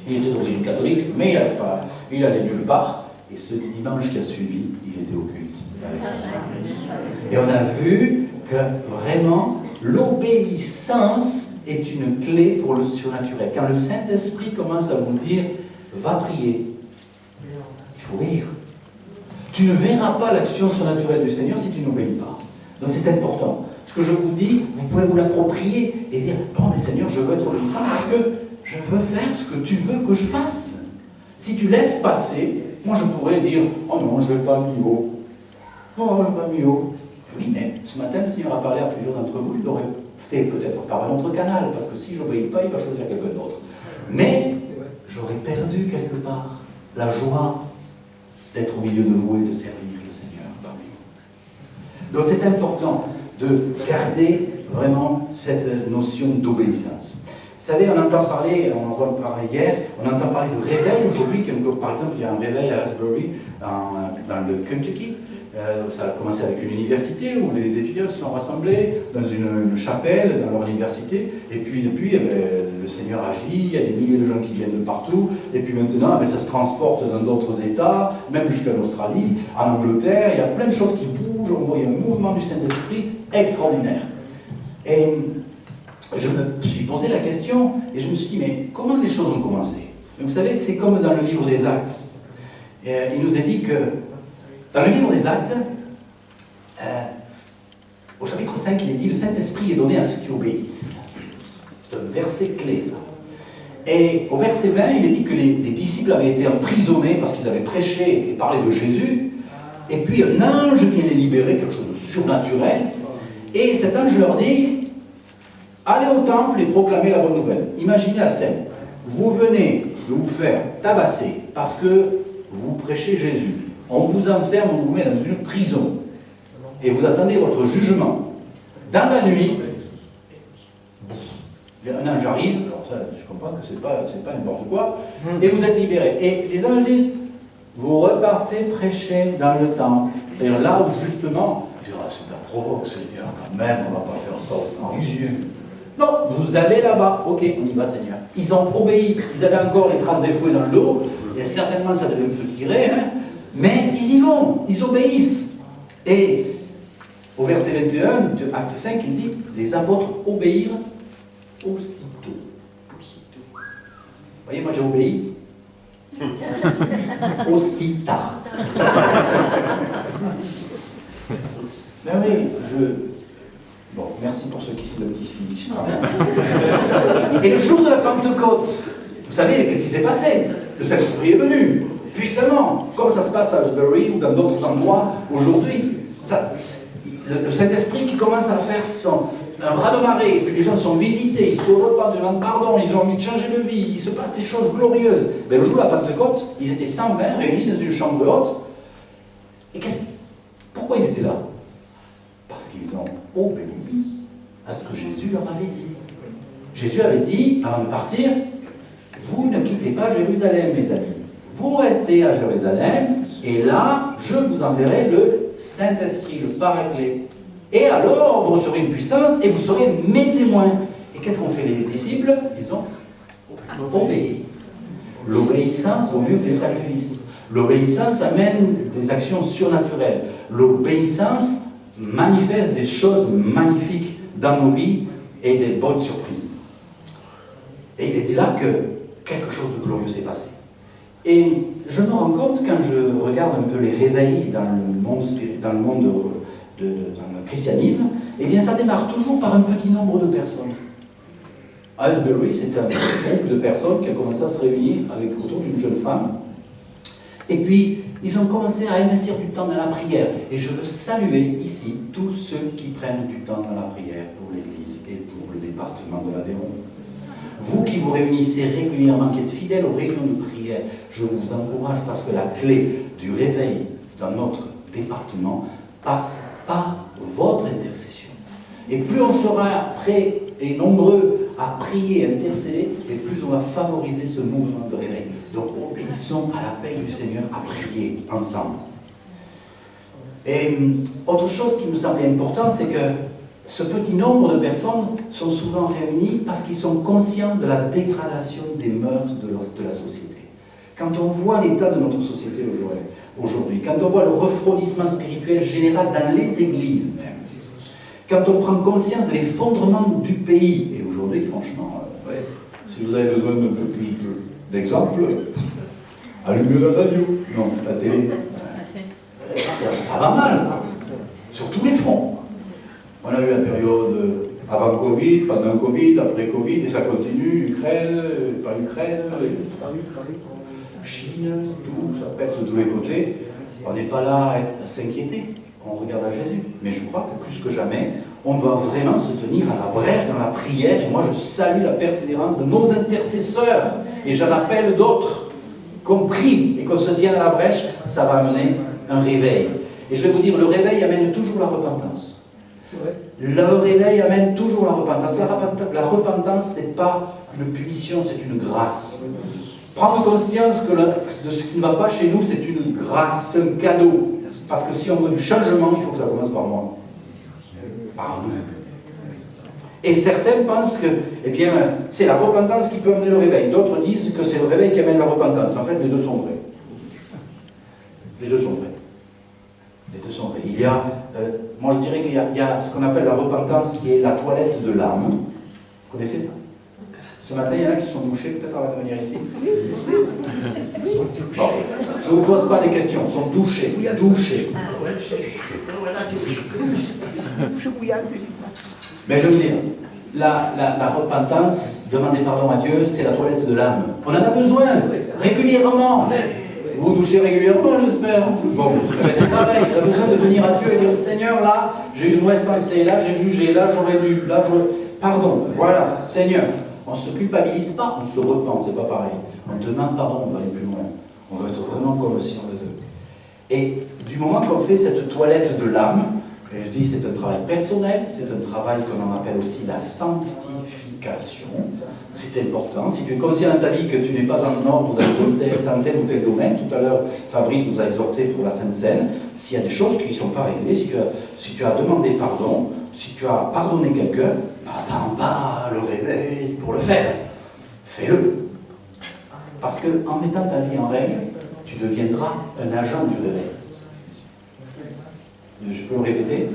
Il était d'origine catholique, mais il n'allait pas. Il allait nulle part. Et ce dimanche qui a suivi, il était au culte avec sa femme. Et on a vu que vraiment, l'obéissance est une clé pour le surnaturel. Quand le Saint-Esprit commence à vous dire, va prier, il faut obéir. Tu ne verras pas l'action surnaturelle du Seigneur si tu n'obéis pas. Donc c'est important. Ce que je vous dis, vous pouvez vous l'approprier et dire, bon mais Seigneur, je veux être obéissant parce que je veux faire ce que tu veux que je fasse. Si tu laisses passer, moi je pourrais dire, oh non, je ne vais pas mis haut. Oh, je ne vais pas mis haut. Oui, mais ce matin, le Seigneur a parlé à plusieurs d'entre vous, il l'aurait fait peut-être par un autre canal, parce que si je n'obéis pas, il va choisir quelqu'un d'autre. Mais j'aurais perdu quelque part la joie d'être au milieu de vous et de servir le Seigneur parmi vous. Donc c'est important de garder vraiment cette notion d'obéissance. Vous savez, on entend parler, on en parlait hier, on entend parler de réveil aujourd'hui, par exemple, il y a un réveil à Asbury, dans le Kentucky. Ça a commencé avec une université où les étudiants se sont rassemblés dans une chapelle dans leur université, et puis depuis, le Seigneur agit, il y a des milliers de gens qui viennent de partout, et puis maintenant, ça se transporte dans d'autres États, même jusqu'en Australie, en Angleterre, il y a plein de choses qui bougent, on voit un mouvement du Saint-Esprit extraordinaire. Et je me suis posé la question, et je me suis dit, mais comment les choses ont commencé? Vous savez, c'est comme dans le livre des Actes. Il nous est dit que, dans le livre des Actes, au chapitre 5, il est dit, le Saint-Esprit est donné à ceux qui obéissent. C'est un verset clé, ça. Et au verset 20, il est dit que les disciples avaient été emprisonnés parce qu'ils avaient prêché et parlé de Jésus, et puis un ange vient les libérer, quelque chose de surnaturel, et cet ange leur dit, allez au temple et proclamez la bonne nouvelle. Imaginez la scène. Vous venez de vous faire tabasser parce que vous prêchez Jésus. On vous enferme, on vous met dans une prison. Et vous attendez votre jugement. Dans la nuit, un ange arrive, alors ça, je comprends que c'est pas n'importe quoi, et vous êtes libérés. Et les anges disent, vous repartez prêcher dans le temple. Et là où justement, c'est de la provoque, Seigneur, quand même, on ne va pas faire ça aux yeux. Non, vous allez là-bas. Ok, on y va, Seigneur. Ils ont obéi. Ils avaient encore les traces des fouets dans le dos. Et certainement, ça devait un peu tirer. Mais ils y vont. Ils obéissent. Et au verset 21 de Acte 5, il dit, les apôtres obéirent aussitôt. Vous voyez, moi j'ai obéi aussi tard. Ben oui, Bon, merci pour ceux qui s'identifient. Et le jour de la Pentecôte, vous savez, qu'est-ce qui s'est passé? Le Saint-Esprit est venu, puissamment, comme ça se passe à Asbury ou dans d'autres endroits aujourd'hui. Le Saint-Esprit qui commence à faire un raz-de-marée, et puis les gens sont visités, ils se repentent, demandent pardon, ils ont envie de changer de vie, il se passe des choses glorieuses. Mais le jour de la Pentecôte, ils étaient 120 réunis dans une chambre haute. Et pourquoi ils étaient là? Parce qu'ils ont obéi à ce que Jésus leur avait dit. Jésus avait dit, avant de partir, vous ne quittez pas Jérusalem, mes amis. Vous restez à Jérusalem, et là, je vous enverrai le Saint-Esprit, le Paraclet. Et alors, vous recevrez une puissance, et vous serez mes témoins. Et qu'est-ce qu'ont fait les disciples? Ils ont Obéir. L'obéissance vaut mieux que les sacrifices. L'obéissance amène des actions surnaturelles. L'obéissance manifeste des choses magnifiques dans nos vies et des bonnes surprises. Et il était là que quelque chose de glorieux s'est passé. Et je me rends compte quand je regarde un peu les réveils dans le monde, dans le christianisme, eh bien ça démarre toujours par un petit nombre de personnes. À Asbury, c'était un groupe de personnes qui a commencé à se réunir autour d'une jeune femme. Et puis, ils ont commencé à investir du temps dans la prière. Et je veux saluer ici tous ceux qui prennent du temps dans la prière pour l'Église et pour le département de l'Aveyron. Vous qui vous réunissez régulièrement, qui êtes fidèles aux réunions de prière, je vous encourage parce que la clé du réveil dans notre département passe par votre intercession. Et plus on sera prêt et nombreux à prier, à intercéder, et plus on va favoriser ce mouvement de réveil. Donc obéissons à l'appel du Seigneur à prier ensemble. Et autre chose qui me semblait important, c'est que ce petit nombre de personnes sont souvent réunies parce qu'ils sont conscients de la dégradation des mœurs de la société. Quand on voit l'état de notre société aujourd'hui, quand on voit le refroidissement spirituel général dans les églises même, quand on prend conscience de l'effondrement du pays, et aujourd'hui, franchement, si vous avez besoin d'un peu plus d'exemples, allumez la radio, non, la télé, ça va mal, sur tous les fronts. On a eu la période avant Covid, pendant Covid, après Covid, et ça continue, Ukraine, pas Ukraine, Chine, tout, ça pète de tous les côtés. On n'est pas là à s'inquiéter. On regarde à Jésus. Mais je crois que plus que jamais, on doit vraiment se tenir à la brèche dans la prière. Et moi, je salue la persévérance de nos intercesseurs. Et j'en appelle d'autres qu'on prie et qu'on se tienne à la brèche. Ça va amener un réveil. Et je vais vous dire, le réveil amène toujours la repentance. Le réveil amène toujours la repentance. La repentance, ce n'est pas une punition, c'est une grâce. Prendre conscience de ce qui ne va pas chez nous, c'est une grâce, c'est un cadeau. Parce que si on veut du changement, il faut que ça commence par moi. Par nous. Et certains pensent que c'est la repentance qui peut amener le réveil. D'autres disent que c'est le réveil qui amène la repentance. En fait, les deux sont vrais. Les deux sont vrais. Les deux sont vrais. Il y a, moi je dirais qu'il y a ce qu'on appelle la repentance qui est la toilette de l'âme. Vous connaissez ça? Ce matin, il y en a qui se sont douchés, peut-être avant de venir ici. Bon, je ne vous pose pas des questions, ils sont douchés. Mais je veux dire, la repentance, demander pardon à Dieu, c'est la toilette de l'âme. On en a besoin, régulièrement. Vous vous douchez régulièrement, j'espère. Bon, mais c'est pareil, on a besoin de venir à Dieu et dire, Seigneur, là, j'ai eu une mauvaise pensée, là, j'ai jugé, là, j'aurais dû, là, pardon, voilà, Seigneur. On ne se culpabilise pas, on se repent, c'est pas pareil. On demande pardon, on va aller plus loin. On va être vraiment comme le Seigneur de Dieu. Et du moment qu'on fait cette toilette de l'âme, et je dis c'est un travail personnel, c'est un travail qu'on appelle aussi la sanctification, c'est important. Si tu es conscient dans ta vie que tu n'es pas en ordre dans tel ou tel domaine, tout à l'heure Fabrice nous a exhorté pour la Sainte Seine, s'il y a des choses qui ne sont pas réglées, si tu as demandé pardon, si tu as pardonné quelqu'un, n'attends pas le réveil pour le faire. Fais-le. Parce qu'en mettant ta vie en règle, tu deviendras un agent du réveil. Je peux le répéter.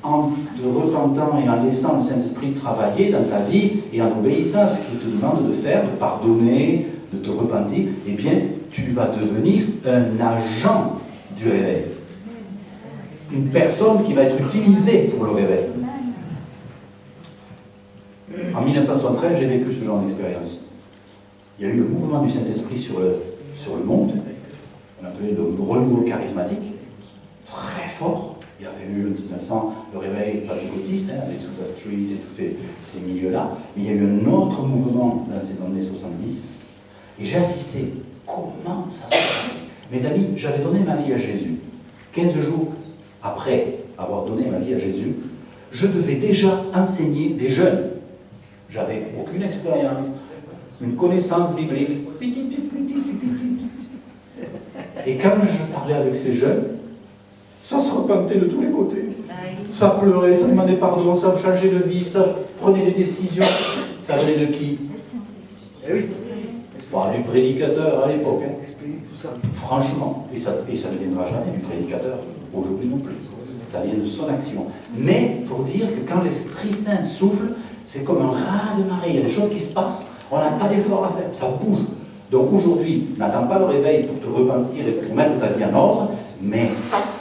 En te repentant et en laissant le Saint-Esprit travailler dans ta vie et en obéissant à ce qu'il te demande de faire, de pardonner, de te repentir, eh bien, tu vas devenir un agent du réveil. Une personne qui va être utilisée pour le réveil. En 1973, j'ai vécu ce genre d'expérience. Il y a eu le mouvement du Saint-Esprit sur le monde, on appelait le renouveau charismatique, très fort. Il y avait eu en 1900 le réveil pentecôtiste, les Sousa Street et tous ces milieux-là. Mais il y a eu un autre mouvement dans ces années 70. Et j'ai assisté. Comment ça s'est passé? Mes amis, j'avais donné ma vie à Jésus. 15 jours après avoir donné ma vie à Jésus, je devais déjà enseigner des jeunes. J'avais aucune expérience, une connaissance biblique. Et quand je parlais avec ces jeunes, ça se repentait de tous les côtés. Ça pleurait, ça demandait pardon, ça changeait de vie, ça prenait des décisions. Ça venait de qui? Eh oui. Bon, du prédicateur à l'époque, hein. Esprit, tout ça. Franchement, et ça ne viendra jamais du prédicateur, aujourd'hui non plus. Ça vient de son action. Mais pour dire que quand l'Esprit Saint souffle, c'est comme un raz-de-marée. Il y a des choses qui se passent, on n'a pas d'effort à faire, ça bouge. Donc aujourd'hui, n'attends pas le réveil pour te repentir et pour mettre ta vie en ordre, mais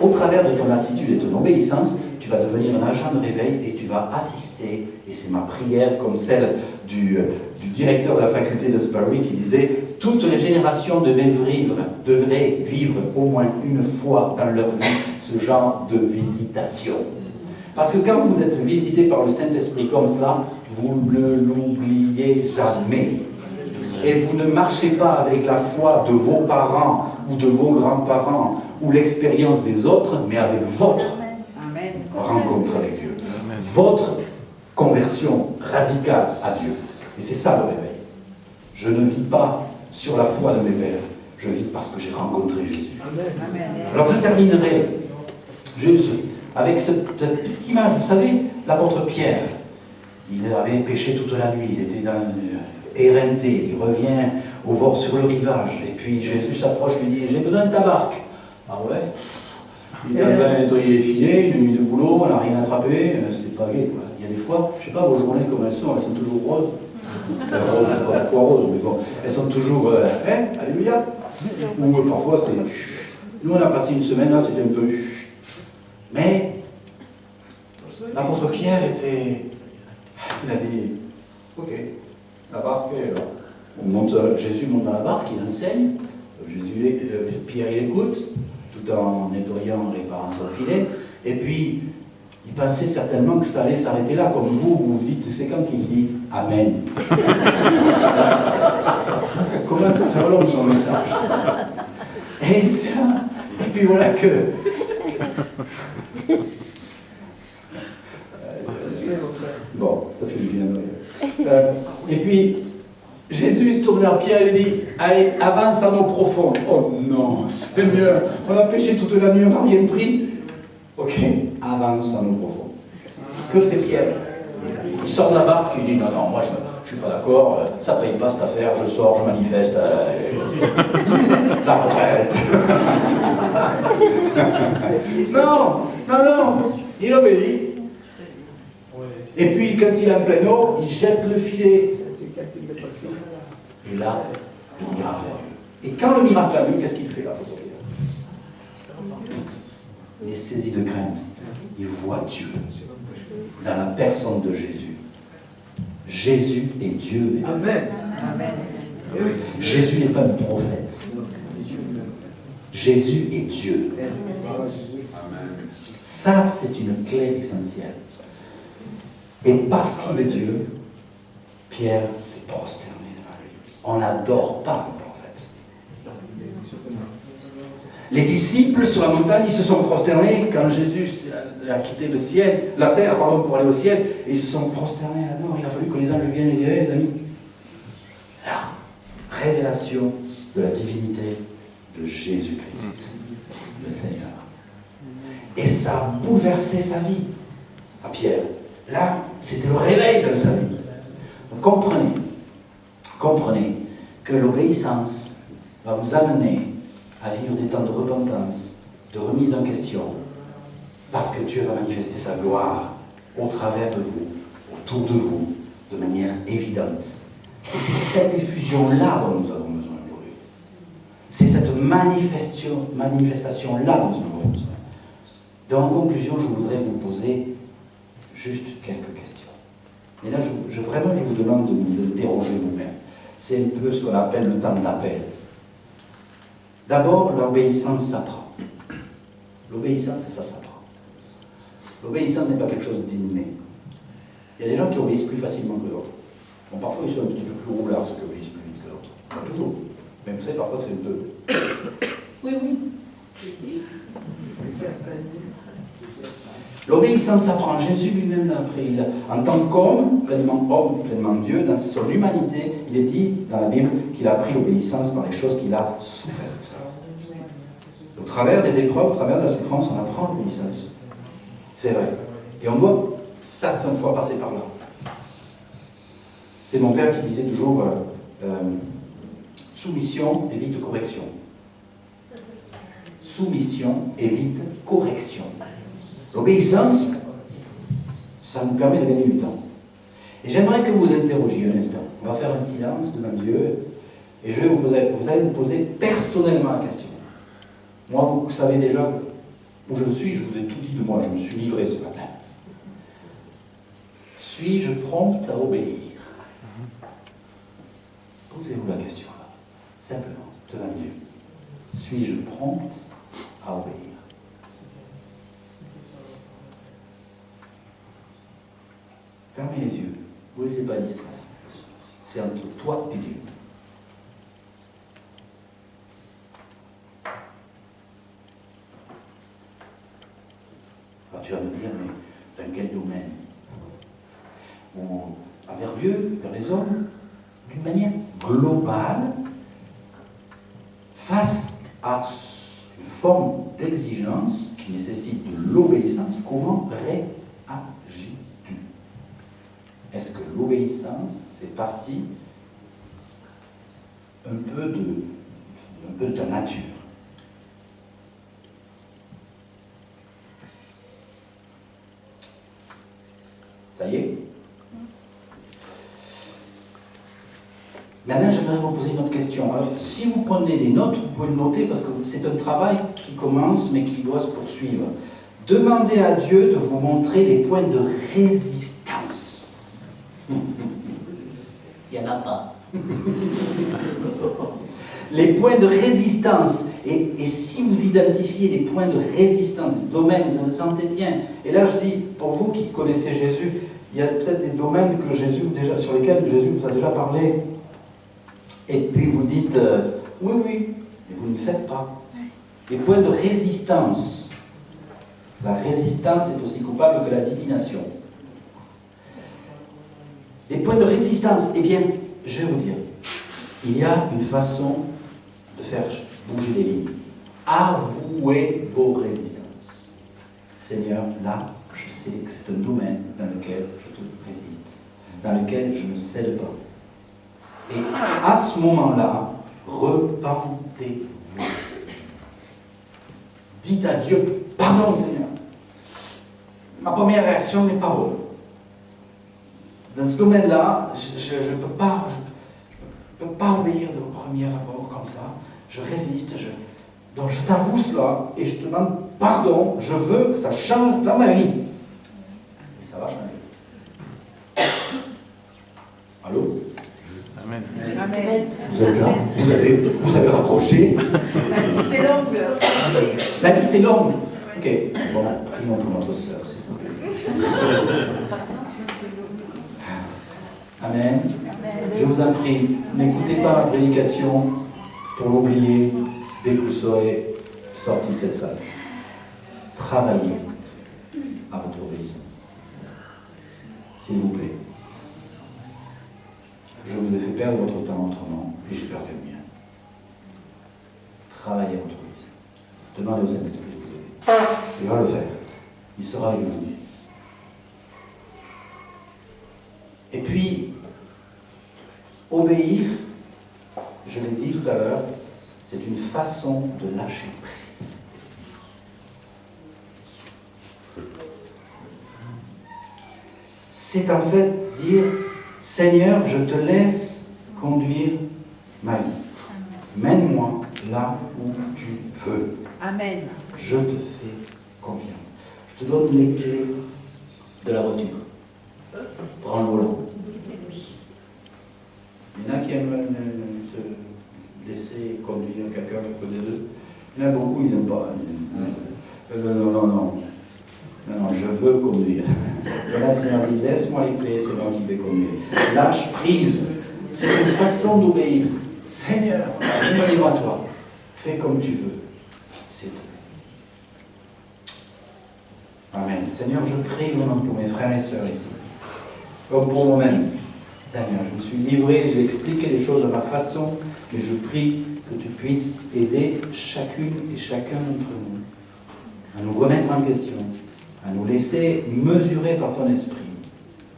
au travers de ton attitude et de ton obéissance, tu vas devenir un agent de réveil et tu vas assister, et c'est ma prière comme celle du directeur de la faculté de Sperry qui disait « Toutes les générations devraient vivre au moins une fois dans leur vie ce genre de visitation. » Parce que quand vous êtes visité par le Saint-Esprit comme cela, vous ne l'oubliez jamais. Et vous ne marchez pas avec la foi de vos parents ou de vos grands-parents ou l'expérience des autres, mais avec votre rencontre avec Dieu. Votre conversion radicale à Dieu. Et c'est ça le réveil. Je ne vis pas sur la foi de mes pères, je vis parce que j'ai rencontré Jésus. Amen. Alors je terminerai juste avec cette petite image. Vous savez, l'apôtre Pierre, il avait péché toute la nuit, il était éreinté, il revient au bord sur le rivage, et puis Jésus s'approche, lui dit « J'ai besoin de ta barque ». Ah ouais. Il est en train de nettoyer les filets, une nuit de boulot, on n'a rien attrapé, c'était pas gai quoi. Il y a des fois, je sais pas, vos journées comme elles sont toujours roses. Roses, je sais pas pourquoi roses, mais bon, elles sont toujours, alléluia. Ou parfois c'est, nous on a passé une semaine là, c'était un peu, mais l'apôtre Pierre il a dit, ok, la barque elle est là. Jésus monte dans la barque, il enseigne, Pierre il écoute, tout en nettoyant, en réparant son filet, et puis il pensait certainement que ça allait s'arrêter là, comme vous dites, c'est quand qu'il dit Amen. Comment ça fait long son message. Et puis voilà que. Bon, ça fait du bien. Et puis, Jésus se tourne vers Pierre et lui dit allez, avance en eau profonde. Oh non, c'est mieux. On a péché toute la nuit, on n'a rien pris. Ok, avance en eau profonde. Que fait Pierre? Il sort de la barque, il dit non, moi je ne suis pas d'accord, ça ne paye pas cette affaire, je sors, je manifeste. La retraite. Non, il obéit. Et puis quand il est en pleine eau, il jette le filet. Et là, le miracle a lieu. Et quand le miracle a lieu, qu'est-ce qu'il fait là? Il est saisi de crainte. Il voit Dieu dans la personne de Jésus. Jésus est Dieu. Amen. Jésus n'est pas un prophète. Jésus est Dieu. Ça, c'est une clé essentielle. Et parce qu'il est Dieu, Pierre s'est prosterné devant lui. On n'adore pas le prophète. Les disciples sur la montagne, ils se sont prosternés quand Jésus a quitté le ciel, la terre, pour aller au ciel, et ils se sont prosternés là-dedans. Il a fallu que les anges viennent et disent les amis, la révélation de la divinité de Jésus-Christ, le Seigneur. Et ça a bouleversé sa vie à Pierre. Là, c'était le réveil de sa vie. Donc, comprenez que l'obéissance va vous amener à vivre des temps de repentance, de remise en question, parce que Dieu va manifester sa gloire au travers de vous, autour de vous, de manière évidente. Et c'est cette effusion-là dont nous avons besoin aujourd'hui. C'est cette manifestation-là dont nous avons besoin. Donc, en conclusion, je voudrais vous poser juste quelques questions. Et là, je vous demande de vous interroger vous-même. C'est un peu ce qu'on appelle le temps d'appel. D'abord, l'obéissance s'apprend. L'obéissance, ça s'apprend. L'obéissance n'est pas quelque chose d'inné. Il y a des gens qui obéissent plus facilement que d'autres. Bon, parfois, ils sont un petit peu plus roublards, ceux qui obéissent plus vite que d'autres. Pas toujours. Mais vous savez, parfois, c'est un peu... Oui. L'obéissance s'apprend. Jésus lui-même l'a appris. En tant qu'homme, pleinement Dieu, dans son humanité, il est dit dans la Bible qu'il a appris l'obéissance par les choses qu'il a souffertes. Au travers des épreuves, au travers de la souffrance, on apprend l'obéissance. C'est vrai. Et on doit certaines fois passer par là. C'est mon père qui disait toujours, Soumission évite correction. Soumission évite correction. L'obéissance, ça nous permet de gagner du temps. Et j'aimerais que vous vous interrogiez un instant. On va faire un silence devant Dieu et vous allez me poser personnellement la question. Moi, vous savez déjà où je suis, je vous ai tout dit de moi, je me suis livré ce matin. Suis-je prompte à obéir? Posez-vous la question là, simplement, devant Dieu. Suis-je prompte à obéir? Fermez les yeux, ne vous laissez pas distraire. C'est entre toi et Dieu. Alors tu vas me dire, mais dans quel domaine? Ou envers Dieu, vers les hommes, d'une manière globale, face à une forme d'exigence qui nécessite de l'obéissance, comment réagis-tu? Est-ce que l'obéissance fait partie un peu de ta nature? Ça y est? Maintenant, j'aimerais vous poser une autre question. Alors, si vous prenez des notes, vous pouvez le noter parce que c'est un travail qui commence mais qui doit se poursuivre. Demandez à Dieu de vous montrer les points de résistance. Il n'y en a pas. Les points de résistance. Et si vous identifiez les points de résistance, des domaines, vous en sentez bien. Et là, je dis, pour vous qui connaissez Jésus, il y a peut-être des domaines sur lesquels Jésus vous a déjà parlé. Et puis vous dites, oui, mais vous ne faites pas. Les points de résistance. La résistance est aussi coupable que la divination. Les points de résistance, eh bien, je vais vous dire, il y a une façon de faire bouger les lignes. Avouez vos résistances. Seigneur, là, je sais que c'est un domaine dans lequel je te résiste, dans lequel je ne cède pas. Et à ce moment-là, repentez-vous. Dites à Dieu, pardon Seigneur. Ma première réaction n'est pas bonne. Dans ce domaine-là, je ne peux pas obéir de premier abord comme ça. Je résiste. Donc je t'avoue cela et je te demande pardon. Je veux que ça change dans ma vie. Et ça va changer. Allô? Amen. Amen. Vous êtes là? Vous avez raccroché? La liste est longue. La liste est longue. Ok. Bon, prions pour notre sœur, c'est ça. Amen. Je vous en prie, n'écoutez pas la prédication pour l'oublier dès que vous serez sortis de cette salle. Travaillez à votre obéissance. S'il vous plaît. Je vous ai fait perdre votre temps autrement, et j'ai perdu le mien. Travaillez à votre obéissance. Demandez au Saint-Esprit de vous aider. Il va le faire. Il sera avec vous. Et puis, obéir, je l'ai dit tout à l'heure, c'est une façon de lâcher prise. C'est en fait dire, Seigneur, je te laisse conduire ma vie. Mène-moi là où tu veux. Amen. Je te fais confiance. Je te donne les clés de la voiture. Prends le volant. Il y en a qui aiment se laisser conduire quelqu'un à côté d'eux. Il y en a beaucoup, ils n'aiment pas. Non, je veux conduire. Et là, Seigneur dit, laisse-moi les clés, c'est moi qui vais conduire. Lâche prise. C'est une façon d'obéir. Seigneur, je me livre à toi. Fais comme tu veux. C'est tout. Amen. Seigneur, je prie vraiment pour mes frères et sœurs ici. Comme pour moi-même. Seigneur, je me suis livré, j'ai expliqué les choses de ma façon, mais je prie que tu puisses aider chacune et chacun d'entre nous à nous remettre en question, à nous laisser mesurer par ton esprit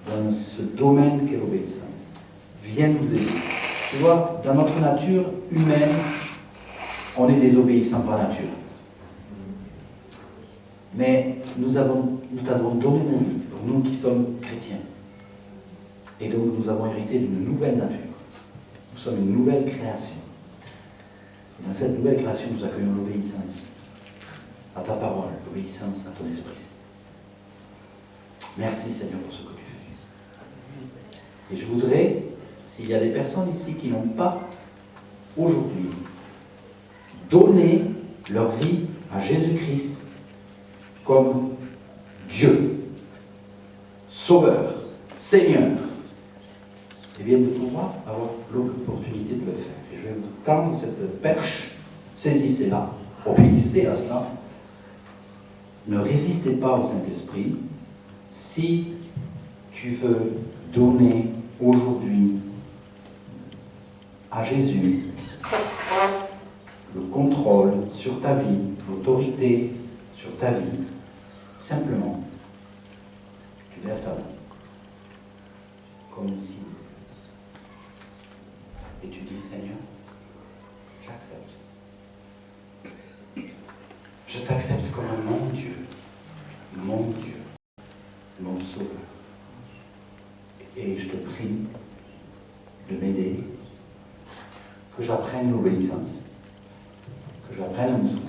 dans ce domaine qu'est l'obéissance. Viens nous aider. Tu vois, dans notre nature humaine, on est désobéissant par nature. Mais nous t'avons donné une vie, pour nous qui sommes chrétiens. Et donc nous avons hérité d'une nouvelle nature. Nous sommes une nouvelle création. Et dans cette nouvelle création, nous accueillons l'obéissance à ta parole, l'obéissance à ton esprit. Merci Seigneur pour ce que tu fais. Et je voudrais, s'il y a des personnes ici qui n'ont pas aujourd'hui donné leur vie à Jésus-Christ comme Dieu, Sauveur, Seigneur, et bien de pouvoir avoir l'opportunité de le faire. Et je vais vous tendre cette perche, saisissez-la, obéissez à cela. Ne résistez pas au Saint-Esprit. Si tu veux donner aujourd'hui à Jésus le contrôle sur ta vie, l'autorité sur ta vie, simplement, tu lèves ta main, comme si, et tu dis, Seigneur, j'accepte. Je t'accepte comme mon Dieu, mon Sauveur. Et je te prie de m'aider, que j'apprenne l'obéissance, que j'apprenne à me soumettre,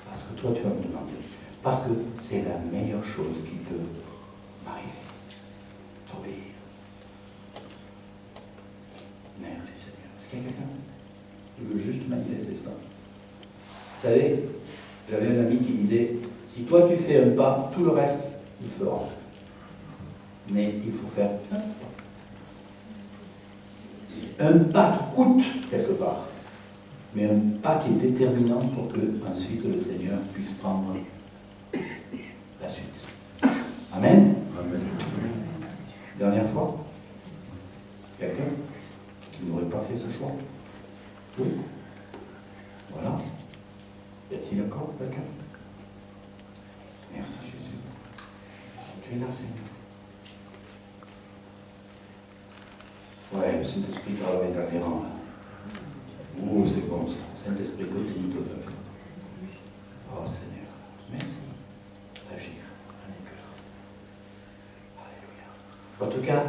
parce que toi tu vas me demander, parce que c'est la meilleure chose qui peut m'arriver, d'obéir. Merci Seigneur. Est-ce qu'il y a quelqu'un qui veut juste manifester ça? Vous savez, j'avais un ami qui disait, si toi tu fais un pas, tout le reste, il fera. Mais il faut faire un pas. Un pas qui coûte quelque part, mais un pas qui est déterminant pour que ensuite le Seigneur puisse prendre la suite. Amen. Amen. Dernière fois, quelqu'un qui n'aurait pas fait ce choix? Oui. Voilà. Y a-t-il encore quelqu'un? Merci Jésus. Tu es là, Seigneur. Ouais, le Saint-Esprit travaille dans les rangs. Oh, c'est bon ça. Saint-Esprit, continue de faire. Oh Seigneur, merci d'agir dans les cœurs. Alléluia. En tout cas,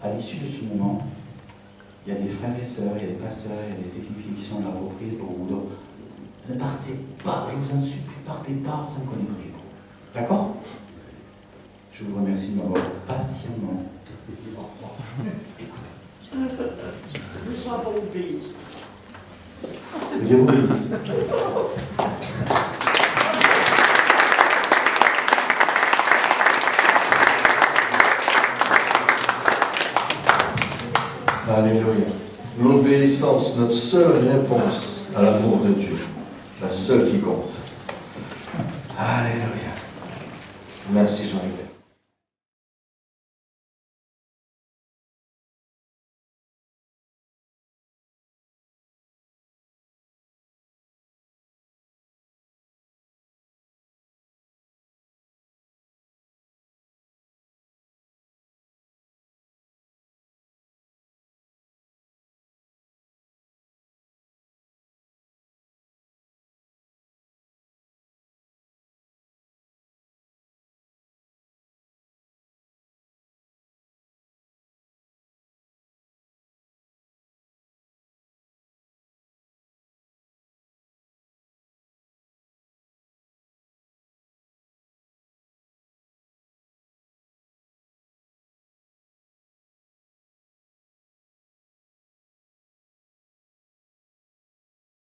à l'issue de ce moment, il y a des frères et sœurs, il y a des pasteurs, il y a des équipiers qui sont là pour prier pour vous. Donc, ne partez pas, je vous en supplie, partez pas sans qu'on ait prié pour vous. D'accord? Je vous remercie de m'avoir patiemment écouté. Nous sommes pour le pays. Que Dieu vous bénisse. Alléluia. L'obéissance, notre seule réponse à l'amour de Dieu, la seule qui compte. Alléluia. Merci Jean-Hubert.